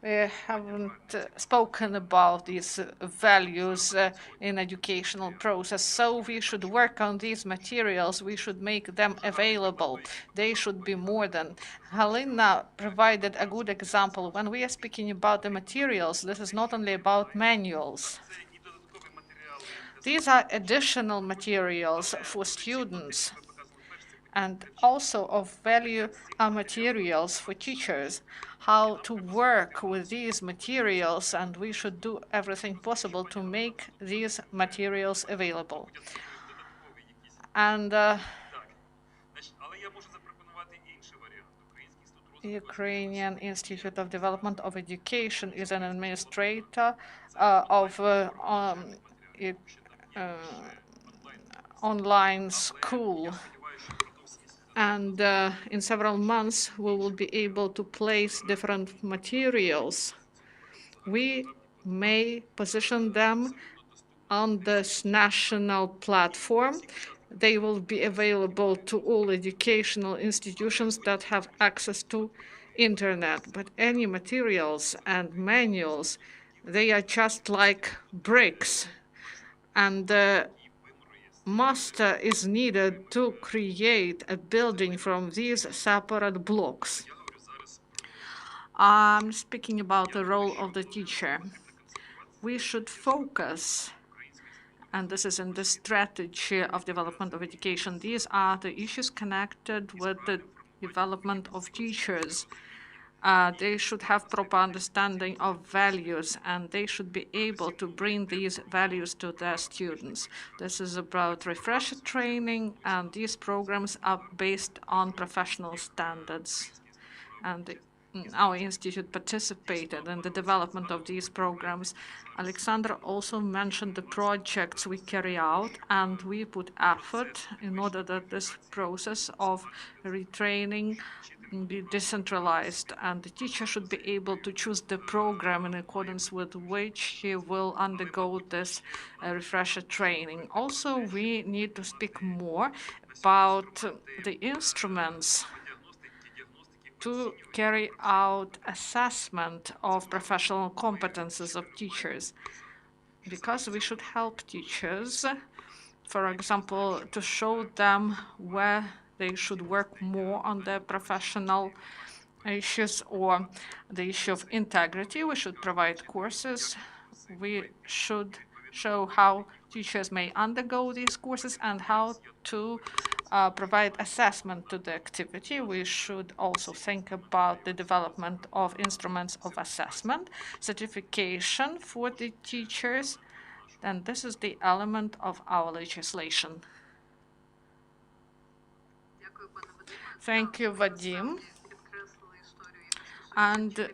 we haven't spoken about these values in educational process, so we should work on these materials. We should make them available. They should be more than. Halina provided a good example. When we are speaking about the materials, this is not only about manuals. These are additional materials for students, and also of value are materials for teachers, how to work with these materials, and we should do everything possible to make these materials available. And Ukrainian Institute of Development of Education is an administrator of online school. And in several months, we will be able to place different materials. We may position them on this national platform. They will be available to all educational institutions that have access to internet. But any materials and manuals, they are just like bricks. And the master is needed to create a building from these separate blocks. I'm speaking about the role of the teacher. We should focus, and this is in the strategy of development of education. These are the issues connected with the development of teachers. They should have proper understanding of values, and they should be able to bring these values to their students. This is about refresher training, and these programs are based on professional standards. And our institute participated in the development of these programs. Alexandra also mentioned the projects we carry out, and we put effort in order that this process of retraining be decentralized, and the teacher should be able to choose the program in accordance with which he will undergo this refresher training. Also, we need to speak more about the instruments to carry out assessment of professional competences of teachers, because we should help teachers, for example, to show them where they should work more on their professional issues or the issue of integrity. We should provide courses. We should show how teachers may undergo these courses and how to provide assessment to the activity. We should also think about the development of instruments of assessment, certification for the teachers, and this is the element of our legislation. Thank you, Vadim. And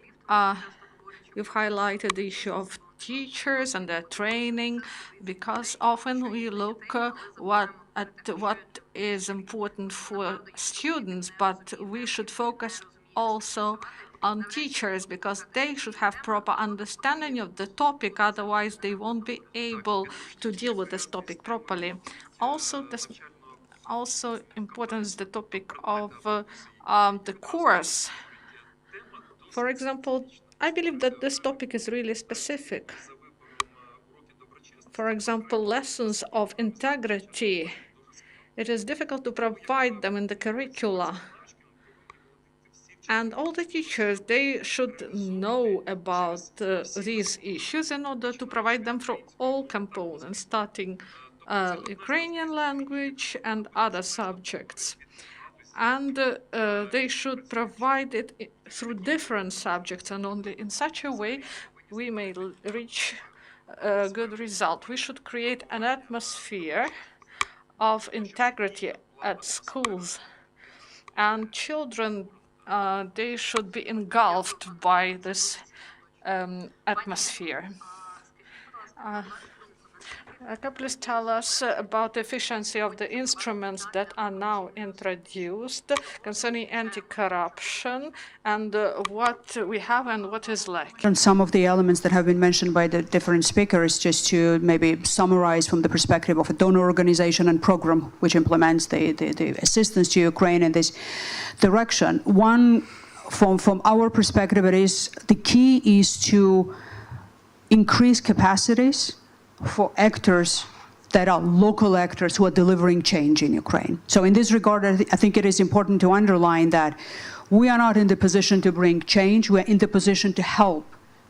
you've highlighted the issue of teachers and their training, because often we look at what is important for students, but we should focus also on teachers, because they should have proper understanding of the topic, otherwise they won't be able to deal with this topic properly. Also important is the topic of the course. For example, I believe that this topic is really specific. For example, lessons of integrity, it is difficult to provide them in the curricula. And all the teachers, they should know about these issues in order to provide them for all components, starting Ukrainian language and other subjects. And they should provide it through different subjects, and only in such a way we may reach a good result. We should create an atmosphere of integrity at schools, and children, they should be engulfed by this atmosphere. Please tell us about the efficiency of the instruments that are now introduced concerning anti-corruption, and what we have and what is lacking. And some of the elements that have been mentioned by the different speakers, just to maybe summarize from the perspective of a donor organization and program which implements the assistance to Ukraine in this direction. One, from our perspective, it is the key is to increase capacities for actors that are local actors who are delivering change in Ukraine. So in this regard, I think it is important to underline that we are not in the position to bring change, we are in the position to help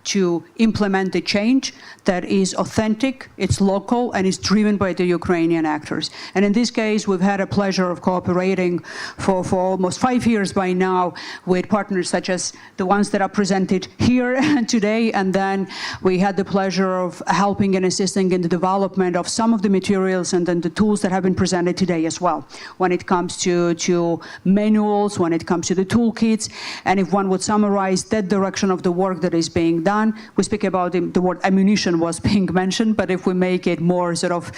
to implement the change that is authentic, it's local, and is driven by the Ukrainian actors. And in this case, we've had a pleasure of cooperating for almost 5 years by now with partners such as the ones that are presented here today, and then we had the pleasure of helping and assisting in the development of some of the materials and then the tools that have been presented today as well, when it comes to manuals, when it comes to the toolkits. And if one would summarize that direction of the work that is being done, we speak about the word ammunition was being mentioned, but if we make it more sort of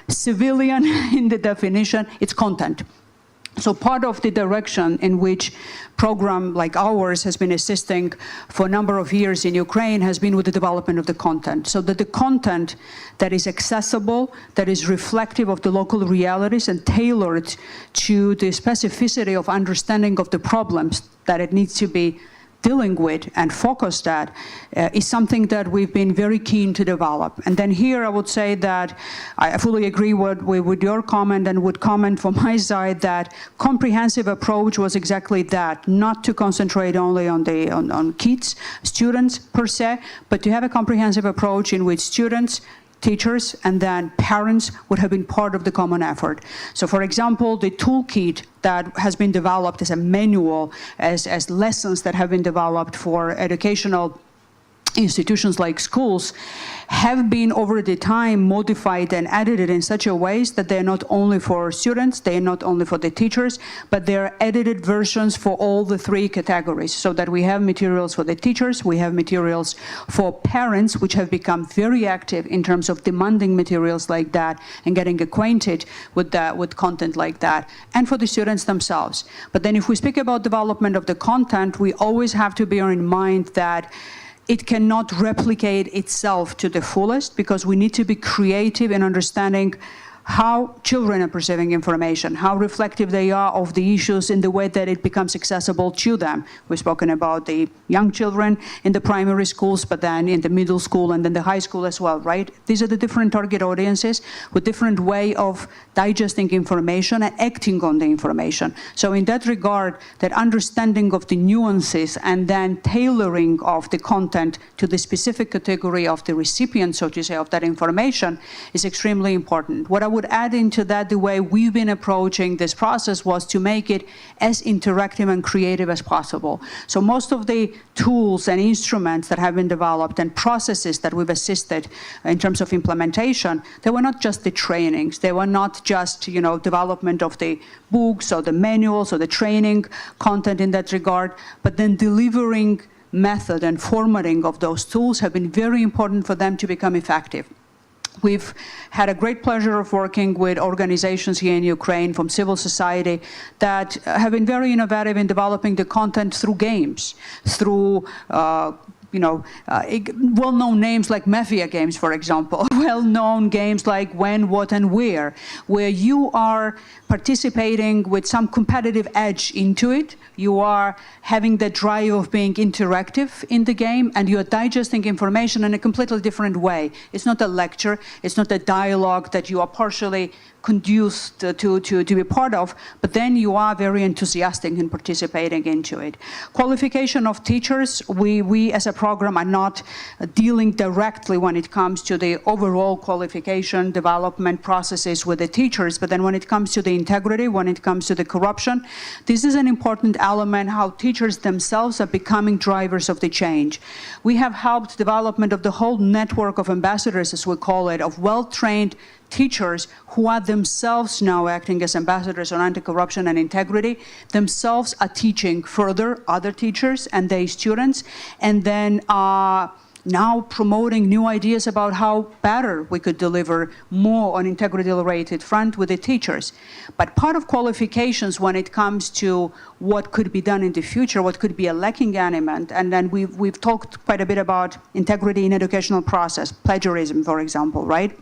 civilian in the definition, it's content. So part of the direction in which program like ours has been assisting for a number of years in Ukraine has been with the development of the content. So that the content that is accessible, that is reflective of the local realities and tailored to the specificity of understanding of the problems that it needs to be dealing with and focused at is something that we've been very keen to develop. And then here I would say that I fully agree with your comment and would comment from my side that comprehensive approach was exactly that, not to concentrate only on kids, students per se, but to have a comprehensive approach in which students, teachers, and then parents would have been part of the common effort. So for example, the toolkit that has been developed as a manual, as lessons that have been developed for educational institutions like schools have been over the time modified and edited in such a ways that they're not only for students, they're not only for the teachers, but they're edited versions for all the three categories, so that we have materials for the teachers, we have materials for parents, which have become very active in terms of demanding materials like that and getting acquainted with content like that, and for the students themselves. But then if we speak about development of the content, we always have to bear in mind that it cannot replicate itself to the fullest, because we need to be creative in understanding how children are perceiving information, how reflective they are of the issues in the way that it becomes accessible to them. We've spoken about the young children in the primary schools, but then in the middle school and then the high school as well, right? These are the different target audiences with different way of digesting information and acting on the information. So in that regard, that understanding of the nuances and then tailoring of the content to the specific category of the recipient, so to say, of that information is extremely important. What I would add into that, the way we've been approaching this process was to make it as interactive and creative as possible. So most of the tools and instruments that have been developed and processes that we've assisted in terms of implementation, they were not just the trainings, they were not just, development of the books or the manuals or the training content in that regard, but then delivering method and formatting of those tools have been very important for them to become effective. We've had a great pleasure of working with organizations here in Ukraine from civil society that have been very innovative in developing the content through games, through well-known names like Mafia games, for example, well-known games like When, What, and Where, where you are participating with some competitive edge into it. You are having the drive of being interactive in the game, and you are digesting information in a completely different way. It's not a lecture, it's not a dialogue that you are partially conduced to be part of, but then you are very enthusiastic in participating into it. Qualification of teachers, we as a program are not dealing directly when it comes to the overall qualification development processes with the teachers, but then when it comes to the integrity, when it comes to the corruption, this is an important element, how teachers themselves are becoming drivers of the change. We have helped development of the whole network of ambassadors, as we call it, of well-trained teachers who are themselves now acting as ambassadors on anti-corruption and integrity, themselves are teaching further other teachers and their students, and then now promoting new ideas about how better we could deliver more on integrity-related front with the teachers. But part of qualifications when it comes to what could be done in the future, what could be a lacking element, and then we've talked quite a bit about integrity in educational process, plagiarism, for example, right?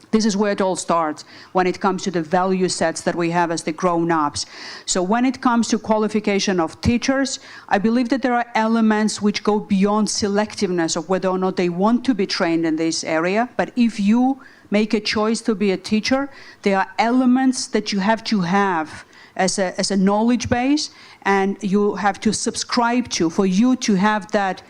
This is where it all starts when it comes to the value sets that we have as the grown-ups. So when it comes to qualification of teachers, I believe that there are elements which go beyond selectiveness of whether or not they want to be trained in this area. But if you make a choice to be a teacher, there are elements that you have to have as a knowledge base, and you have to subscribe to for you to have that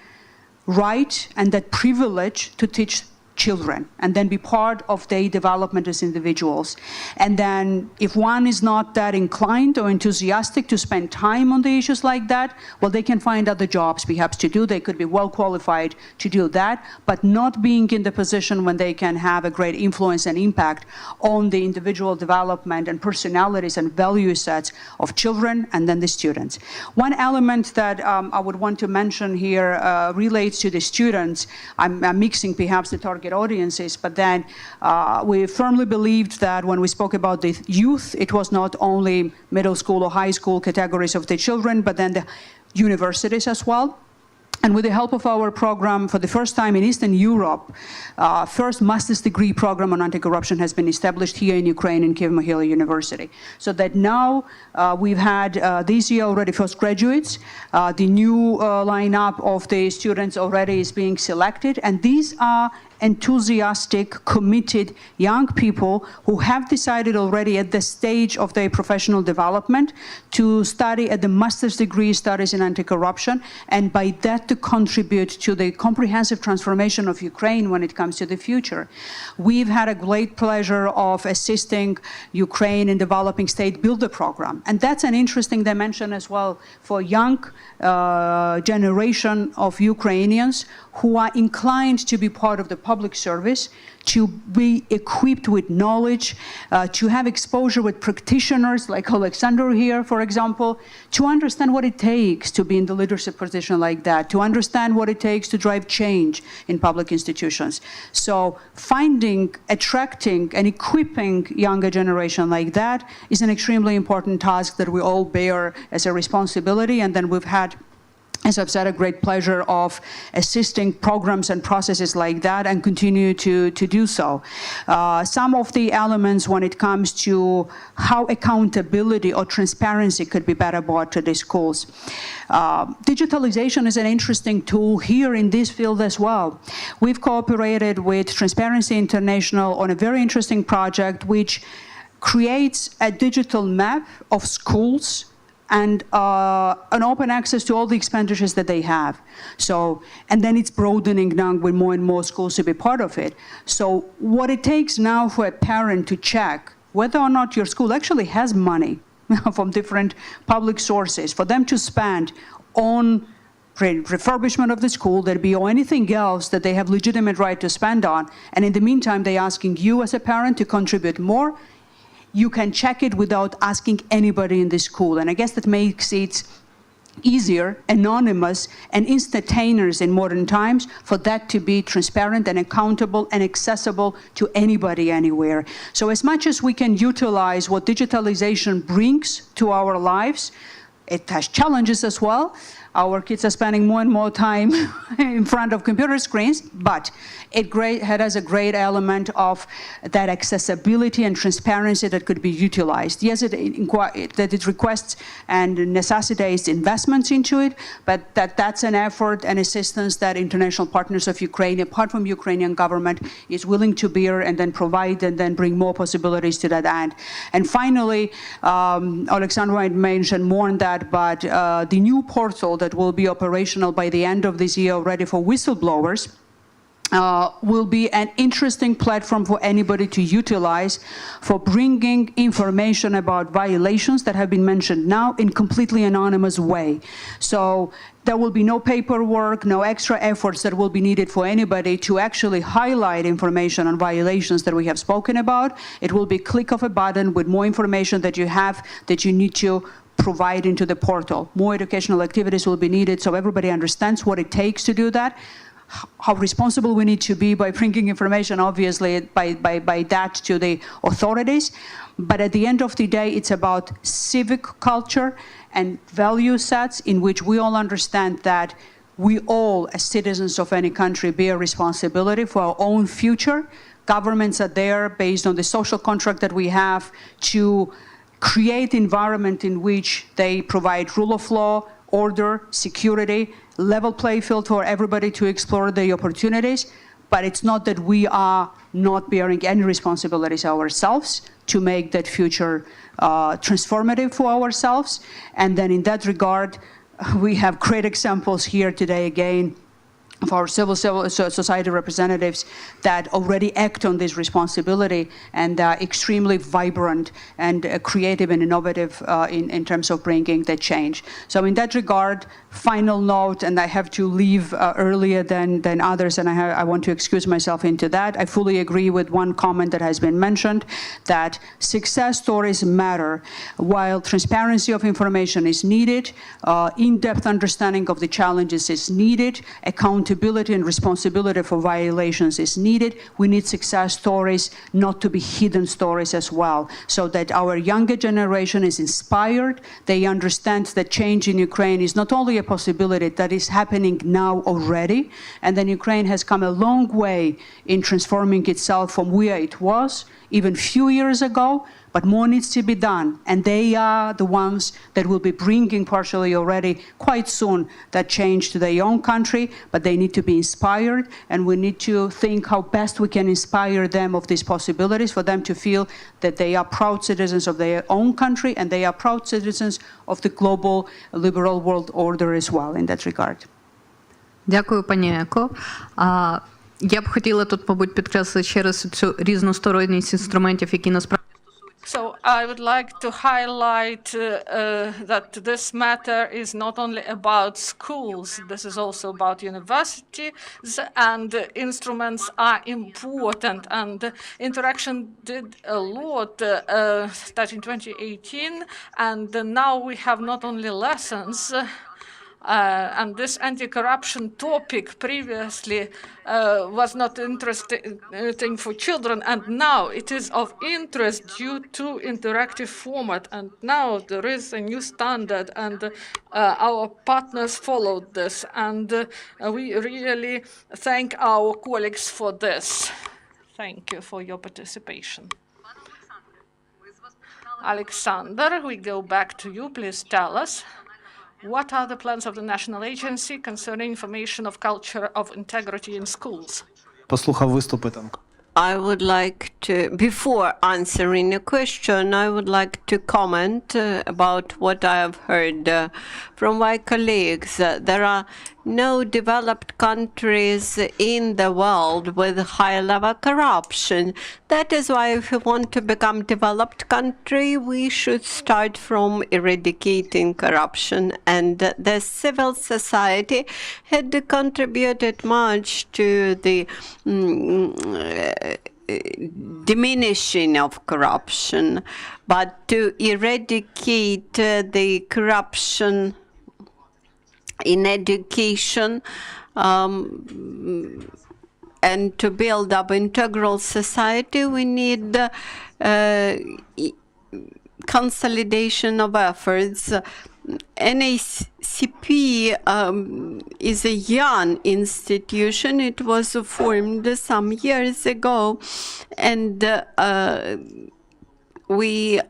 right and that privilege to teach children and then be part of their development as individuals. And then if one is not that inclined or enthusiastic to spend time on the issues like that, well, they can find other jobs perhaps to do. They could be well qualified to do that, but not being in the position when they can have a great influence and impact on the individual development and personalities and value sets of children and then the students. One element that I would want to mention here relates to the students. I'm mixing perhaps the target target audiences. But then we firmly believed that when we spoke about the youth, it was not only middle school or high school categories of the children, but then the universities as well. And with the help of our program, for the first time in Eastern Europe, first master's degree program on anti-corruption has been established here in Ukraine in Kyiv-Mohyla University. So that now we've had this year already first graduates. The new lineup of the students already is being selected. And these are enthusiastic, committed young people who have decided already at the stage of their professional development to study at the master's degree studies in anti-corruption, and by that to contribute to the comprehensive transformation of Ukraine when it comes to the future. We've had a great pleasure of assisting Ukraine in developing State Builder program, and that's an interesting dimension as well for young generation of Ukrainians who are inclined to be part of the public service, to be equipped with knowledge, to have exposure with practitioners like Alexander here, for example, to understand what it takes to be in the leadership position like that, to understand what it takes to drive change in public institutions. So finding, attracting, and equipping younger generation like that is an extremely important task that we all bear as a responsibility. And then we've had, as I've said, a great pleasure of assisting programs and processes like that, and continue to do so. Some of the elements when it comes to how accountability or transparency could be better brought to the schools. Digitalization is an interesting tool here in this field as well. We've cooperated with Transparency International on a very interesting project which creates a digital map of schools and an open access to all the expenditures that they have. So, and then it's broadening now with more and more schools to be part of it. So what it takes now for a parent to check whether or not your school actually has money from different public sources for them to spend on refurbishment of the school, there be or anything else that they have legitimate right to spend on, and in the meantime they're asking you as a parent to contribute more, you can check it without asking anybody in the school. And I guess that makes it easier, anonymous, and instantaneous in modern times for that to be transparent and accountable and accessible to anybody anywhere. So as much as we can utilize what digitalization brings to our lives, it has challenges as well. Our kids are spending more and more time in front of computer screens, but it has a great element of that accessibility and transparency that could be utilized. Yes, it requests and necessitates investments into it, but that's an effort and assistance that international partners of Ukraine, apart from Ukrainian government, is willing to bear and then provide and then bring more possibilities to that end. And finally, Alexandra might mention more on that, but the new portal that will be operational by the end of this year already for whistleblowers will be an interesting platform for anybody to utilize for bringing information about violations that have been mentioned now in completely anonymous way. So there will be no paperwork, no extra efforts that will be needed for anybody to actually highlight information on violations that we have spoken about. It will be a click of a button with more information that you have that you need to provide into the portal. More educational activities will be needed so everybody understands what it takes to do that, how responsible we need to be by bringing information, obviously, by that to the authorities. But at the end of the day, it's about civic culture and value sets in which we all understand that we all, as citizens of any country, bear responsibility for our own future. Governments are there based on the social contract that we have to create environment in which they provide rule of law, order, security, level play field for everybody to explore the opportunities. But it's not that we are not bearing any responsibilities ourselves to make that future transformative for ourselves. And then in that regard, we have great examples here today again of our civil society representatives that already act on this responsibility and are extremely vibrant and creative and innovative in terms of bringing the change. So in that regard, final note, and I have to leave earlier than others, and I want to excuse myself into that. I fully agree with one comment that has been mentioned, that success stories matter. While transparency of information is needed, in-depth understanding of the challenges is needed, accountability accountability and responsibility for violations is needed. We need success stories, not to be hidden stories as well, so that our younger generation is inspired. They understand that change in Ukraine is not only a possibility that is happening now already, and then Ukraine has come a long way in transforming itself from where it was even few years ago, but more needs to be done. And they are the ones that will be bringing partially already quite soon that change to their own country, but they need to be inspired, and we need to think how best we can inspire them of these possibilities, for them to feel that they are proud citizens of their own country and they are proud citizens of the global liberal world order as well in that regard. Дякую, пані Еко. Я б хотіла тут, мабуть, підкреслити ще раз цю різносторонність інструментів, які насправді. So I would like to highlight that this matter is not only about schools, this is also about universities, and instruments are important. And Interaction did a lot starting 2018, and now we have not only lessons, and this anti-corruption topic previously was not interesting for children, and now it is of interest due to interactive format. And now there is a new standard, and our partners followed this, and we really thank our colleagues for this. Thank you for your participation. Alexander, we go back to you. Please tell us, what are the plans of the national agency concerning information of culture of integrity in schools? Послухав виступи там. I would like to, before answering a question, I would like to comment about what I have heard from my colleagues. There are no developed countries in the world with high-level corruption. That is why if we want to become a developed country, we should start from eradicating corruption. And the civil society had contributed much to the diminishing of corruption, but to eradicate the corruption in education and to build up integral society, we need consolidation of efforts. NACP is a young institution. It was formed some years ago, and we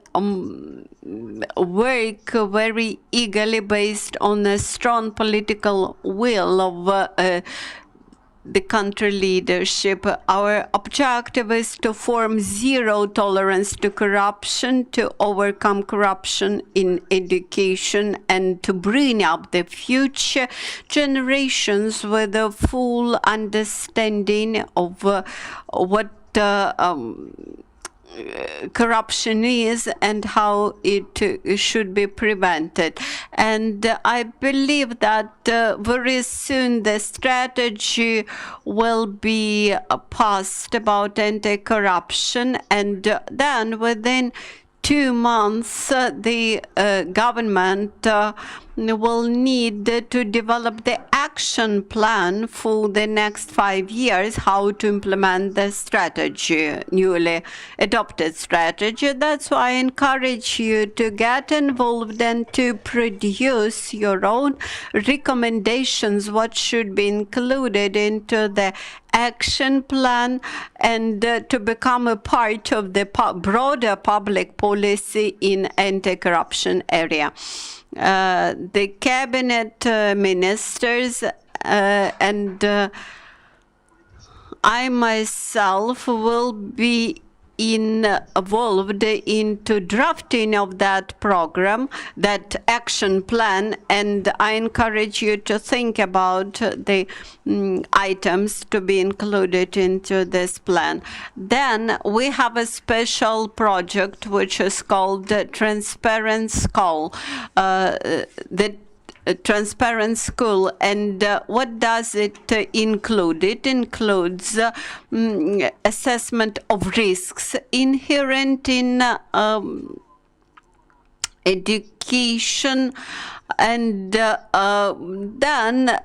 work very eagerly based on a strong political will of the country leadership. Our objective is to form zero tolerance to corruption, to overcome corruption in education, and to bring up the future generations with a full understanding of what corruption is and how it should be prevented. And I believe that very soon the strategy will be passed about anti-corruption, and then within 2 months the government will need to develop the action plan for the next 5 years, how to implement the strategy, newly adopted strategy. That's why I encourage you to get involved and to produce your own recommendations, what should be included into the action plan, and to become a part of the broader public policy in anti-corruption area. The cabinet ministers and I myself will be involved into drafting of that program, that action plan, and I encourage you to think about the items to be included into this plan. Then we have a special project which is called the Transparent School. Transparent School, and what does it include? It includes assessment of risks inherent in education, and then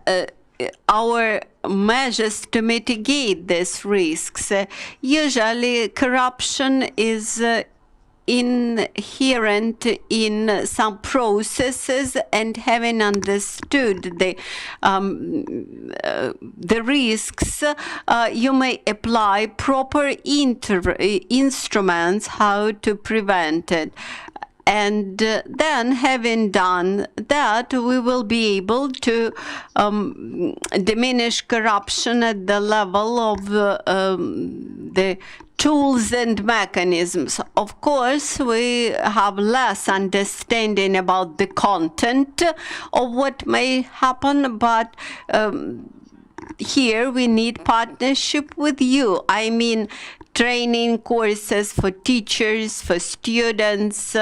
our measures to mitigate these risks. Usually, corruption is inherent in some processes, and having understood the risks, you may apply proper instruments how to prevent it. And then, having done that, we will be able to diminish corruption at the level of the tools and mechanisms. Of course, we have less understanding about the content of what may happen, but here we need partnership with you. I mean, training courses for teachers, for students.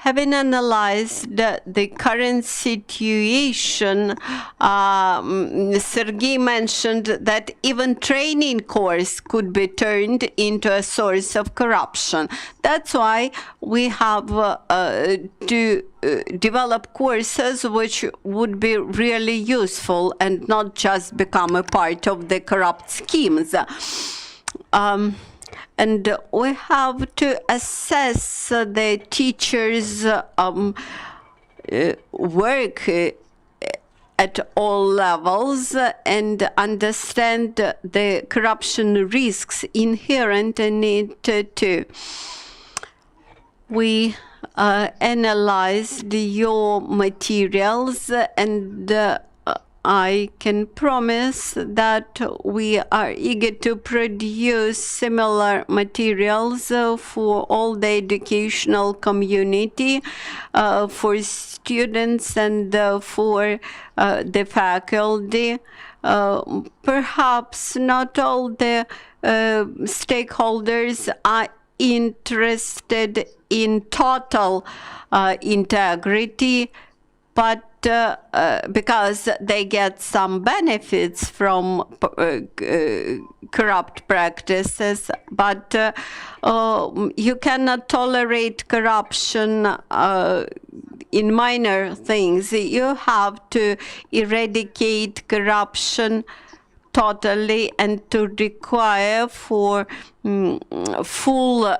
Having analyzed the current situation, Sergei mentioned that even training course could be turned into a source of corruption. That's why we have to develop courses which would be really useful and not just become a part of the corrupt schemes. And we have to assess the teachers' work at all levels and understand the corruption risks inherent in it too. We analyzed your materials, and I can promise that we are eager to produce similar materials for all the educational community, for students and for the faculty. Perhaps not all the stakeholders are interested in total integrity, but because they get some benefits from corrupt practices, but you cannot tolerate corruption in minor things. You have to eradicate corruption totally and to require for full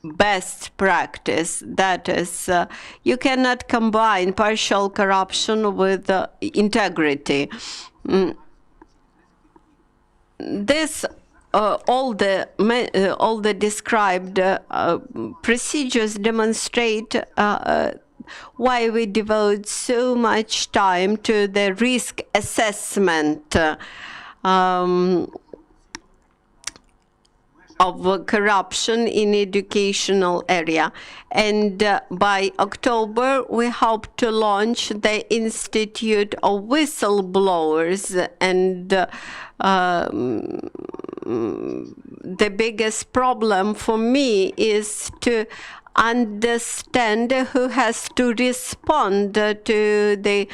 best practice. That is, you cannot combine partial corruption with integrity. This all the described procedures demonstrate why we devote so much time to the risk assessment of corruption in educational area. And by October, we hope to launch the Institute of Whistleblowers. And the biggest problem for me is to understand who has to respond to the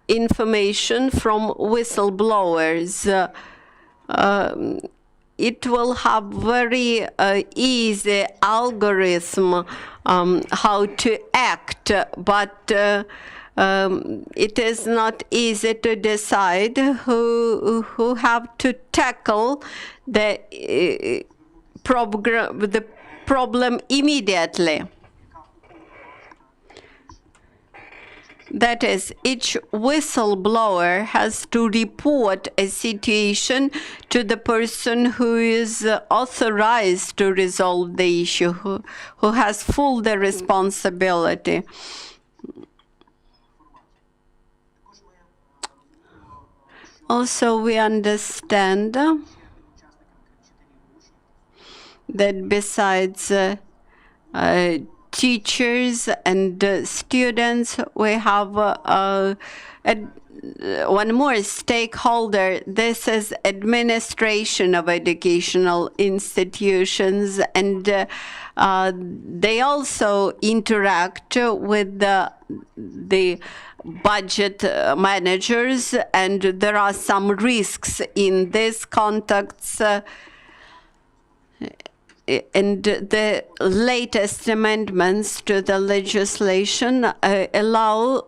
information from whistleblowers. It will have very easy algorithm how to act, but it is not easy to decide who have to tackle the problem immediately. That is, each whistleblower has to report a situation to the person who is authorized to resolve the issue, who has full the responsibility. Also, we understand that besides teachers and students, we have one more stakeholder. This is administration of educational institutions, and they also interact with the budget managers, and there are some risks in these contacts. and the latest amendments to the legislation allow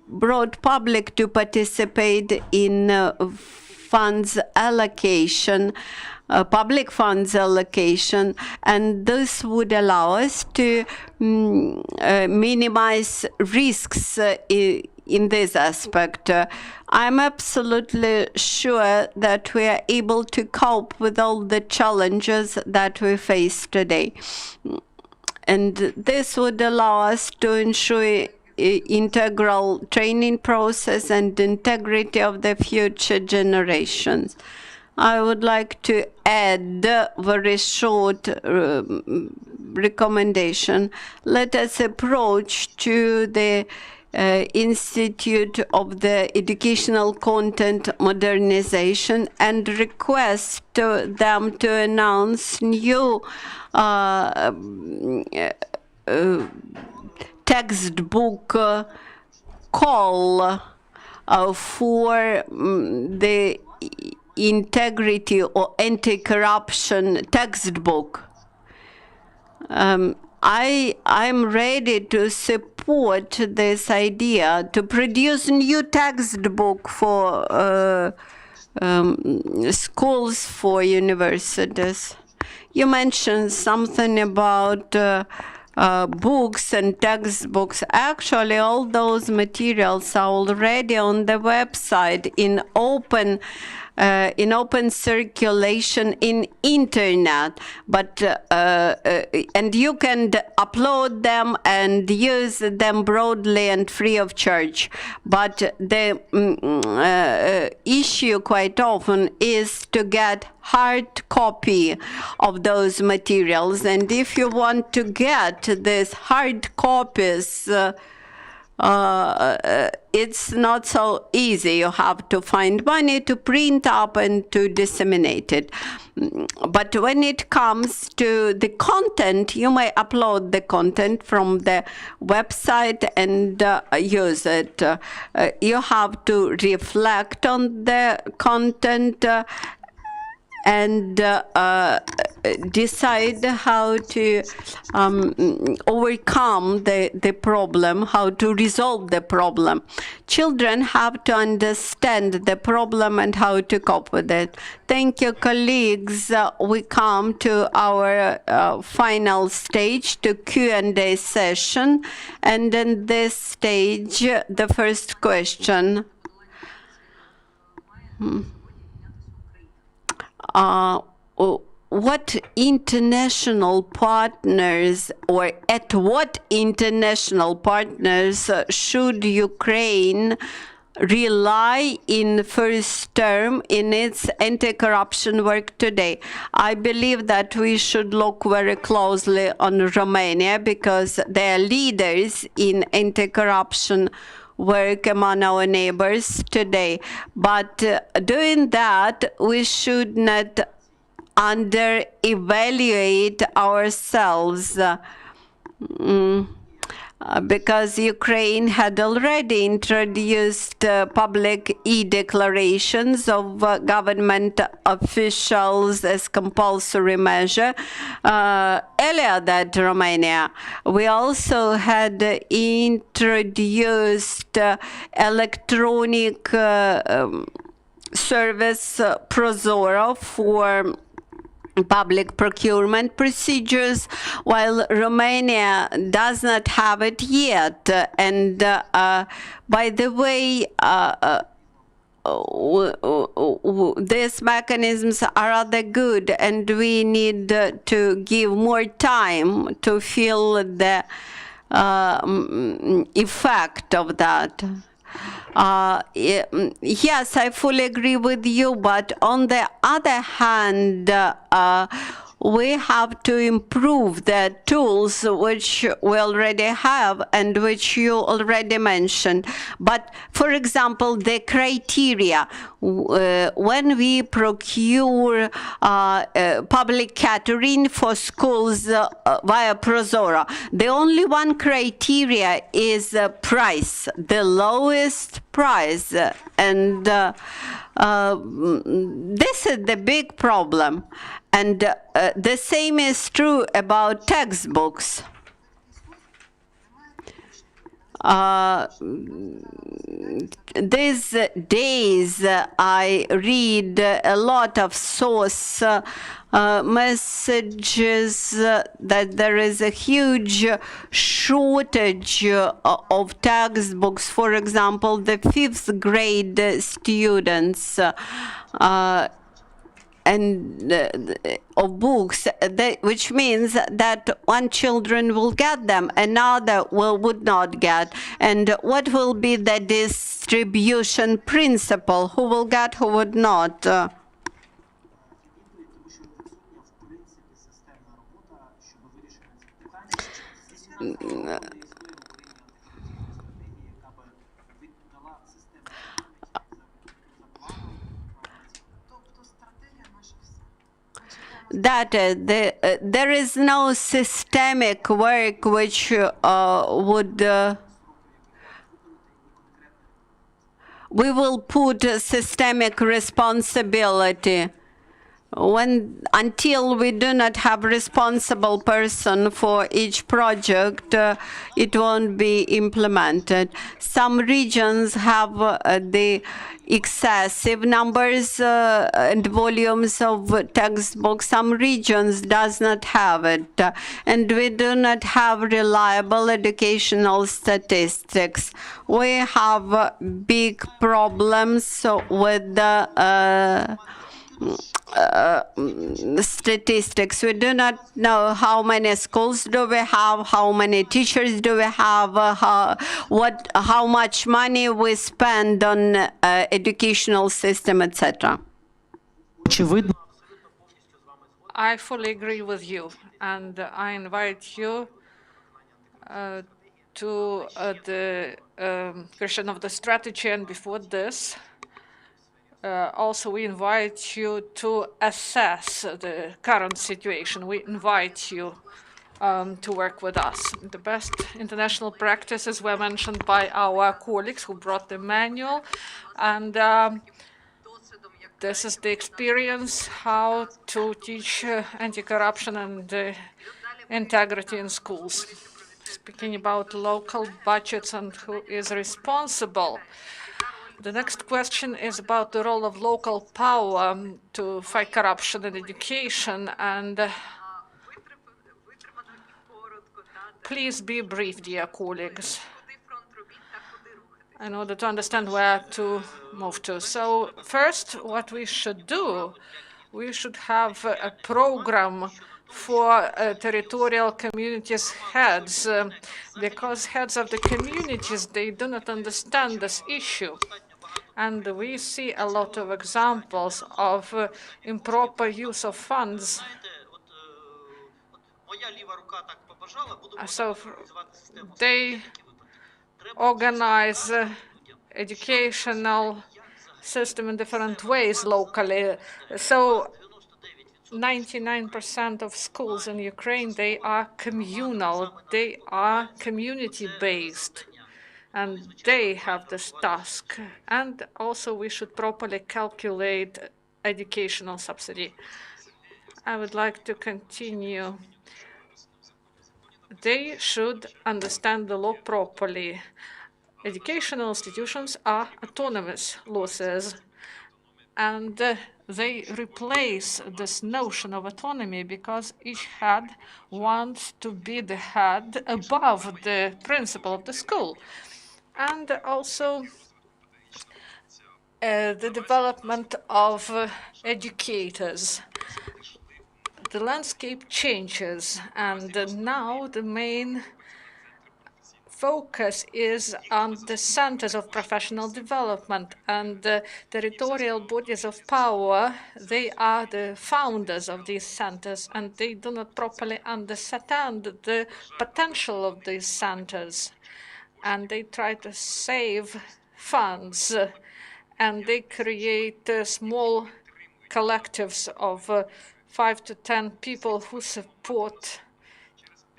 broad public to participate in funds allocation, public funds allocation, and this would allow us to minimize risks in this aspect. I'm absolutely sure that we are able to cope with all the challenges that we face today. And this would allow us to ensure integral training process and integrity of the future generations. I would like to add a very short recommendation. Let us approach to the Institute of the Educational Content Modernization and request them to announce new textbook call for the integrity or anti-corruption textbook. I'm ready to support this idea to produce new textbook for schools, for universities. You mentioned something about books and textbooks. Actually, all those materials are already on the website in open circulation in internet, but and you can upload them and use them broadly and free of charge. But the issue quite often is to get hard copy of those materials, and if you want to get these hard copies, it's not so easy. You have to find money to print up and to disseminate it. But when it comes to the content, you may upload the content from the website and use it. You have to reflect on the content and decide how to overcome the problem, how to resolve the problem. Children have to understand the problem and how to cope with it. Thank you, colleagues. We come to our final stage, to Q&A session. And in this stage, the first question. What international partners, or at what international partners should Ukraine rely in first term in its anti-corruption work today? I believe that we should look very closely on Romania because they are leaders in anti-corruption work among our neighbors today. But doing that, we should not under-evaluate ourselves. Because Ukraine had already introduced public e-declarations of government officials as compulsory measure earlier than Romania. We also had introduced electronic service ProZorro for public procurement procedures, while Romania does not have it yet. And by the way, these mechanisms are rather good, and we need to give more time to feel the effect of that. Yes, I fully agree with you, but on the other hand, we have to improve the tools which we already have and which you already mentioned. But for example, the criteria, when we procure public catering for schools via ProZorro, the only one criteria is price, the lowest price. And this is the big problem. And the same is true about textbooks. These days I read a lot of source messages that there is a huge shortage of textbooks. For example, the 5th grade students and of books, which means that one children will get them, another would not get. And what will be the distribution principle? Who will get, who would not? That there is no systemic work which would we will put systemic responsibility until we do not have responsible person for each project, it won't be implemented. Some regions have the excessive numbers and volumes of textbooks. Some regions does not have it, and we do not have reliable educational statistics. We have big problems with the statistics. We do not know how many schools do we have, how many teachers do we have, how much money we spend on educational system, etc. I fully agree with you, and I invite you to the question of the strategy, and before this, also, we invite you to assess the current situation. We invite you to work with us. The best international practices were mentioned by our colleagues who brought the manual. And this is the experience how to teach anti-corruption and integrity in schools. Speaking about local budgets and who is responsible, the next question is about the role of local power to fight corruption in education. And please be brief, dear colleagues, in order to understand where to move to. So first, what we should do, we should have a program for territorial communities heads, because heads of the communities, they do not understand this issue. And we see a lot of examples of improper use of funds. So they organize educational system in different ways locally. So 99% of schools in Ukraine, they are communal, they are community-based. And they have this task. And also we should properly calculate educational subsidy. I would like to continue. They should understand the law properly. Educational institutions are autonomous losses. And they replace this notion of autonomy because each head wants to be the head above the principal of the school. And also the development of educators. The landscape changes, and now the main focus is on the centers of professional development, and the territorial bodies of power, they are the founders of these centers, and they do not properly understand the potential of these centers. And they try to save funds, and they create small collectives of 5 to 10 people who support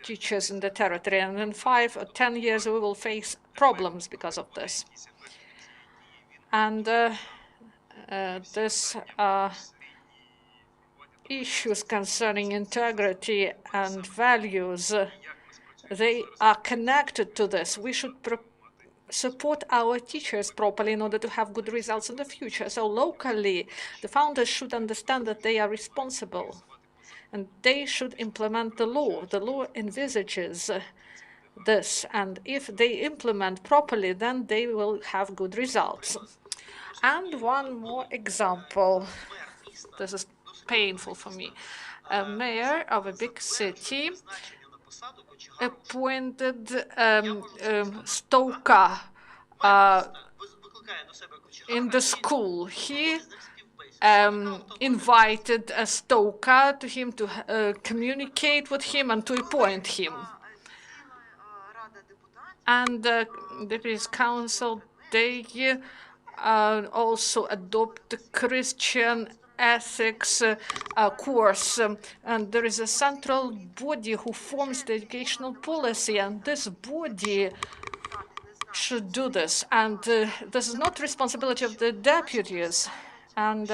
teachers in the territory. And in 5 or 10 years, we will face problems because of this. And this issues concerning integrity and values, they are connected to this. We should support our teachers properly in order to have good results in the future. So locally, the founders should understand that they are responsible and they should implement the law. The law envisages this, and if they implement properly, then they will have good results. And one more example. This is painful for me. A mayor of a big city appointed Stoker in the school. He invited a Stoker to him to communicate with him and to appoint him. And the Deputies Council, they also adopt the Christian ethics course, and there is a central body who forms the educational policy, and this body should do this. And this is not responsibility of the deputies. And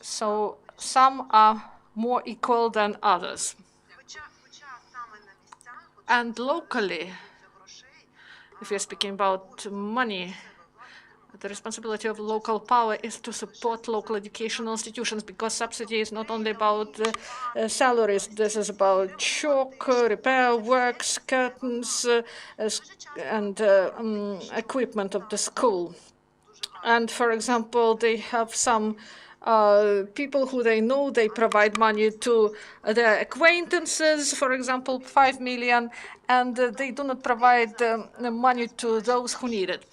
so some are more equal than others. And locally, if you're speaking about money, the responsibility of local power is to support local educational institutions, because subsidy is not only about salaries. This is about chalk, repair works, curtains, and equipment of the school. And for example, they have some people who they know, they provide money to their acquaintances, for example, 5 million, and they do not provide money to those who need it.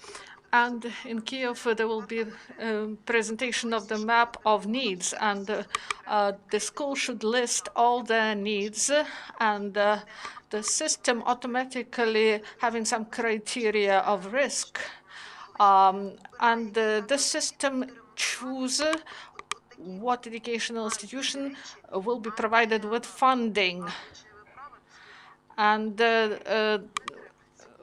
And in Kiev, there will be a presentation of the map of needs, and the school should list all their needs, and the system automatically having some criteria of risk. And the system chooses what educational institution will be provided with funding. And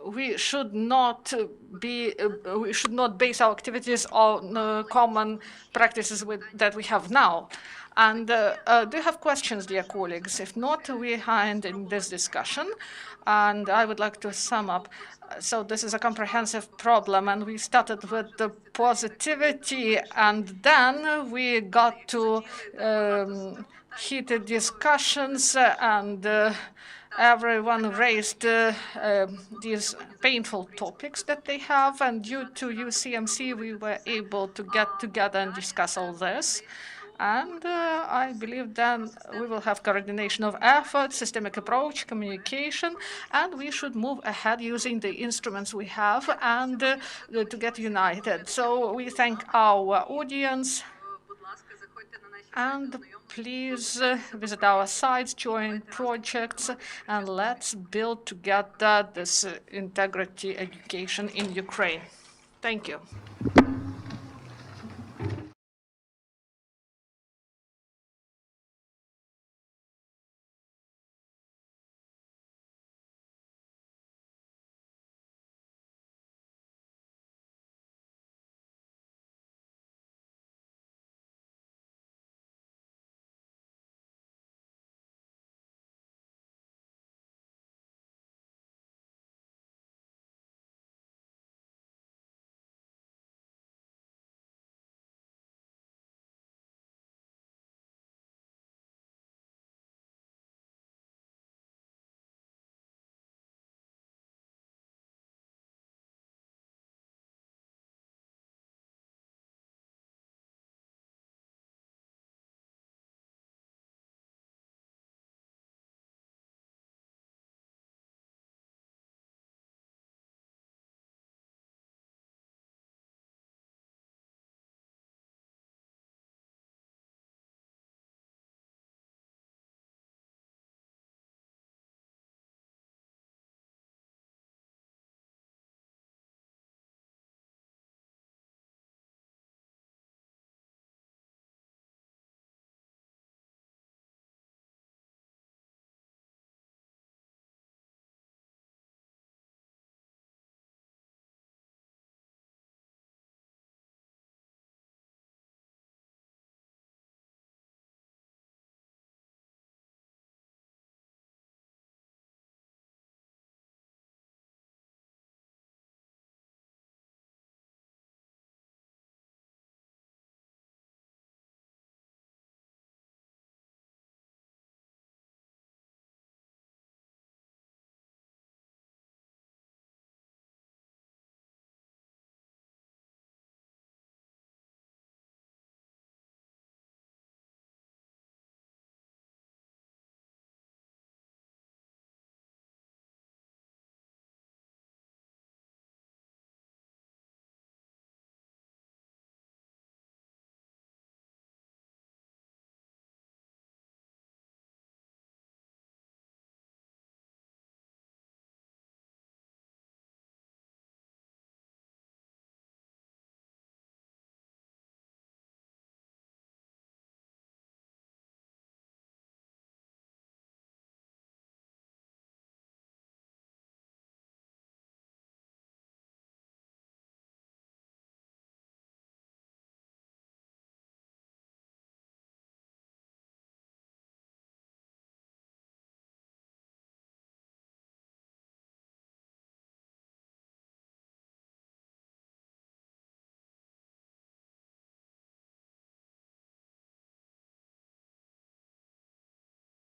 we should not base our activities on common practices that we have now. And do you have questions, dear colleagues? If not, we are ending this discussion. And I would like to sum up. So this is a comprehensive problem, and we started with the positivity, and then we got to heated discussions, and everyone raised these painful topics that they have, and due to UCMC, we were able to get together and discuss all this. And I believe then we will have coordination of effort, systemic approach, communication, and we should move ahead using the instruments we have and to get united. So we thank our audience, and please visit our sites, join projects, and let's build together this integrity education in Ukraine. Thank you.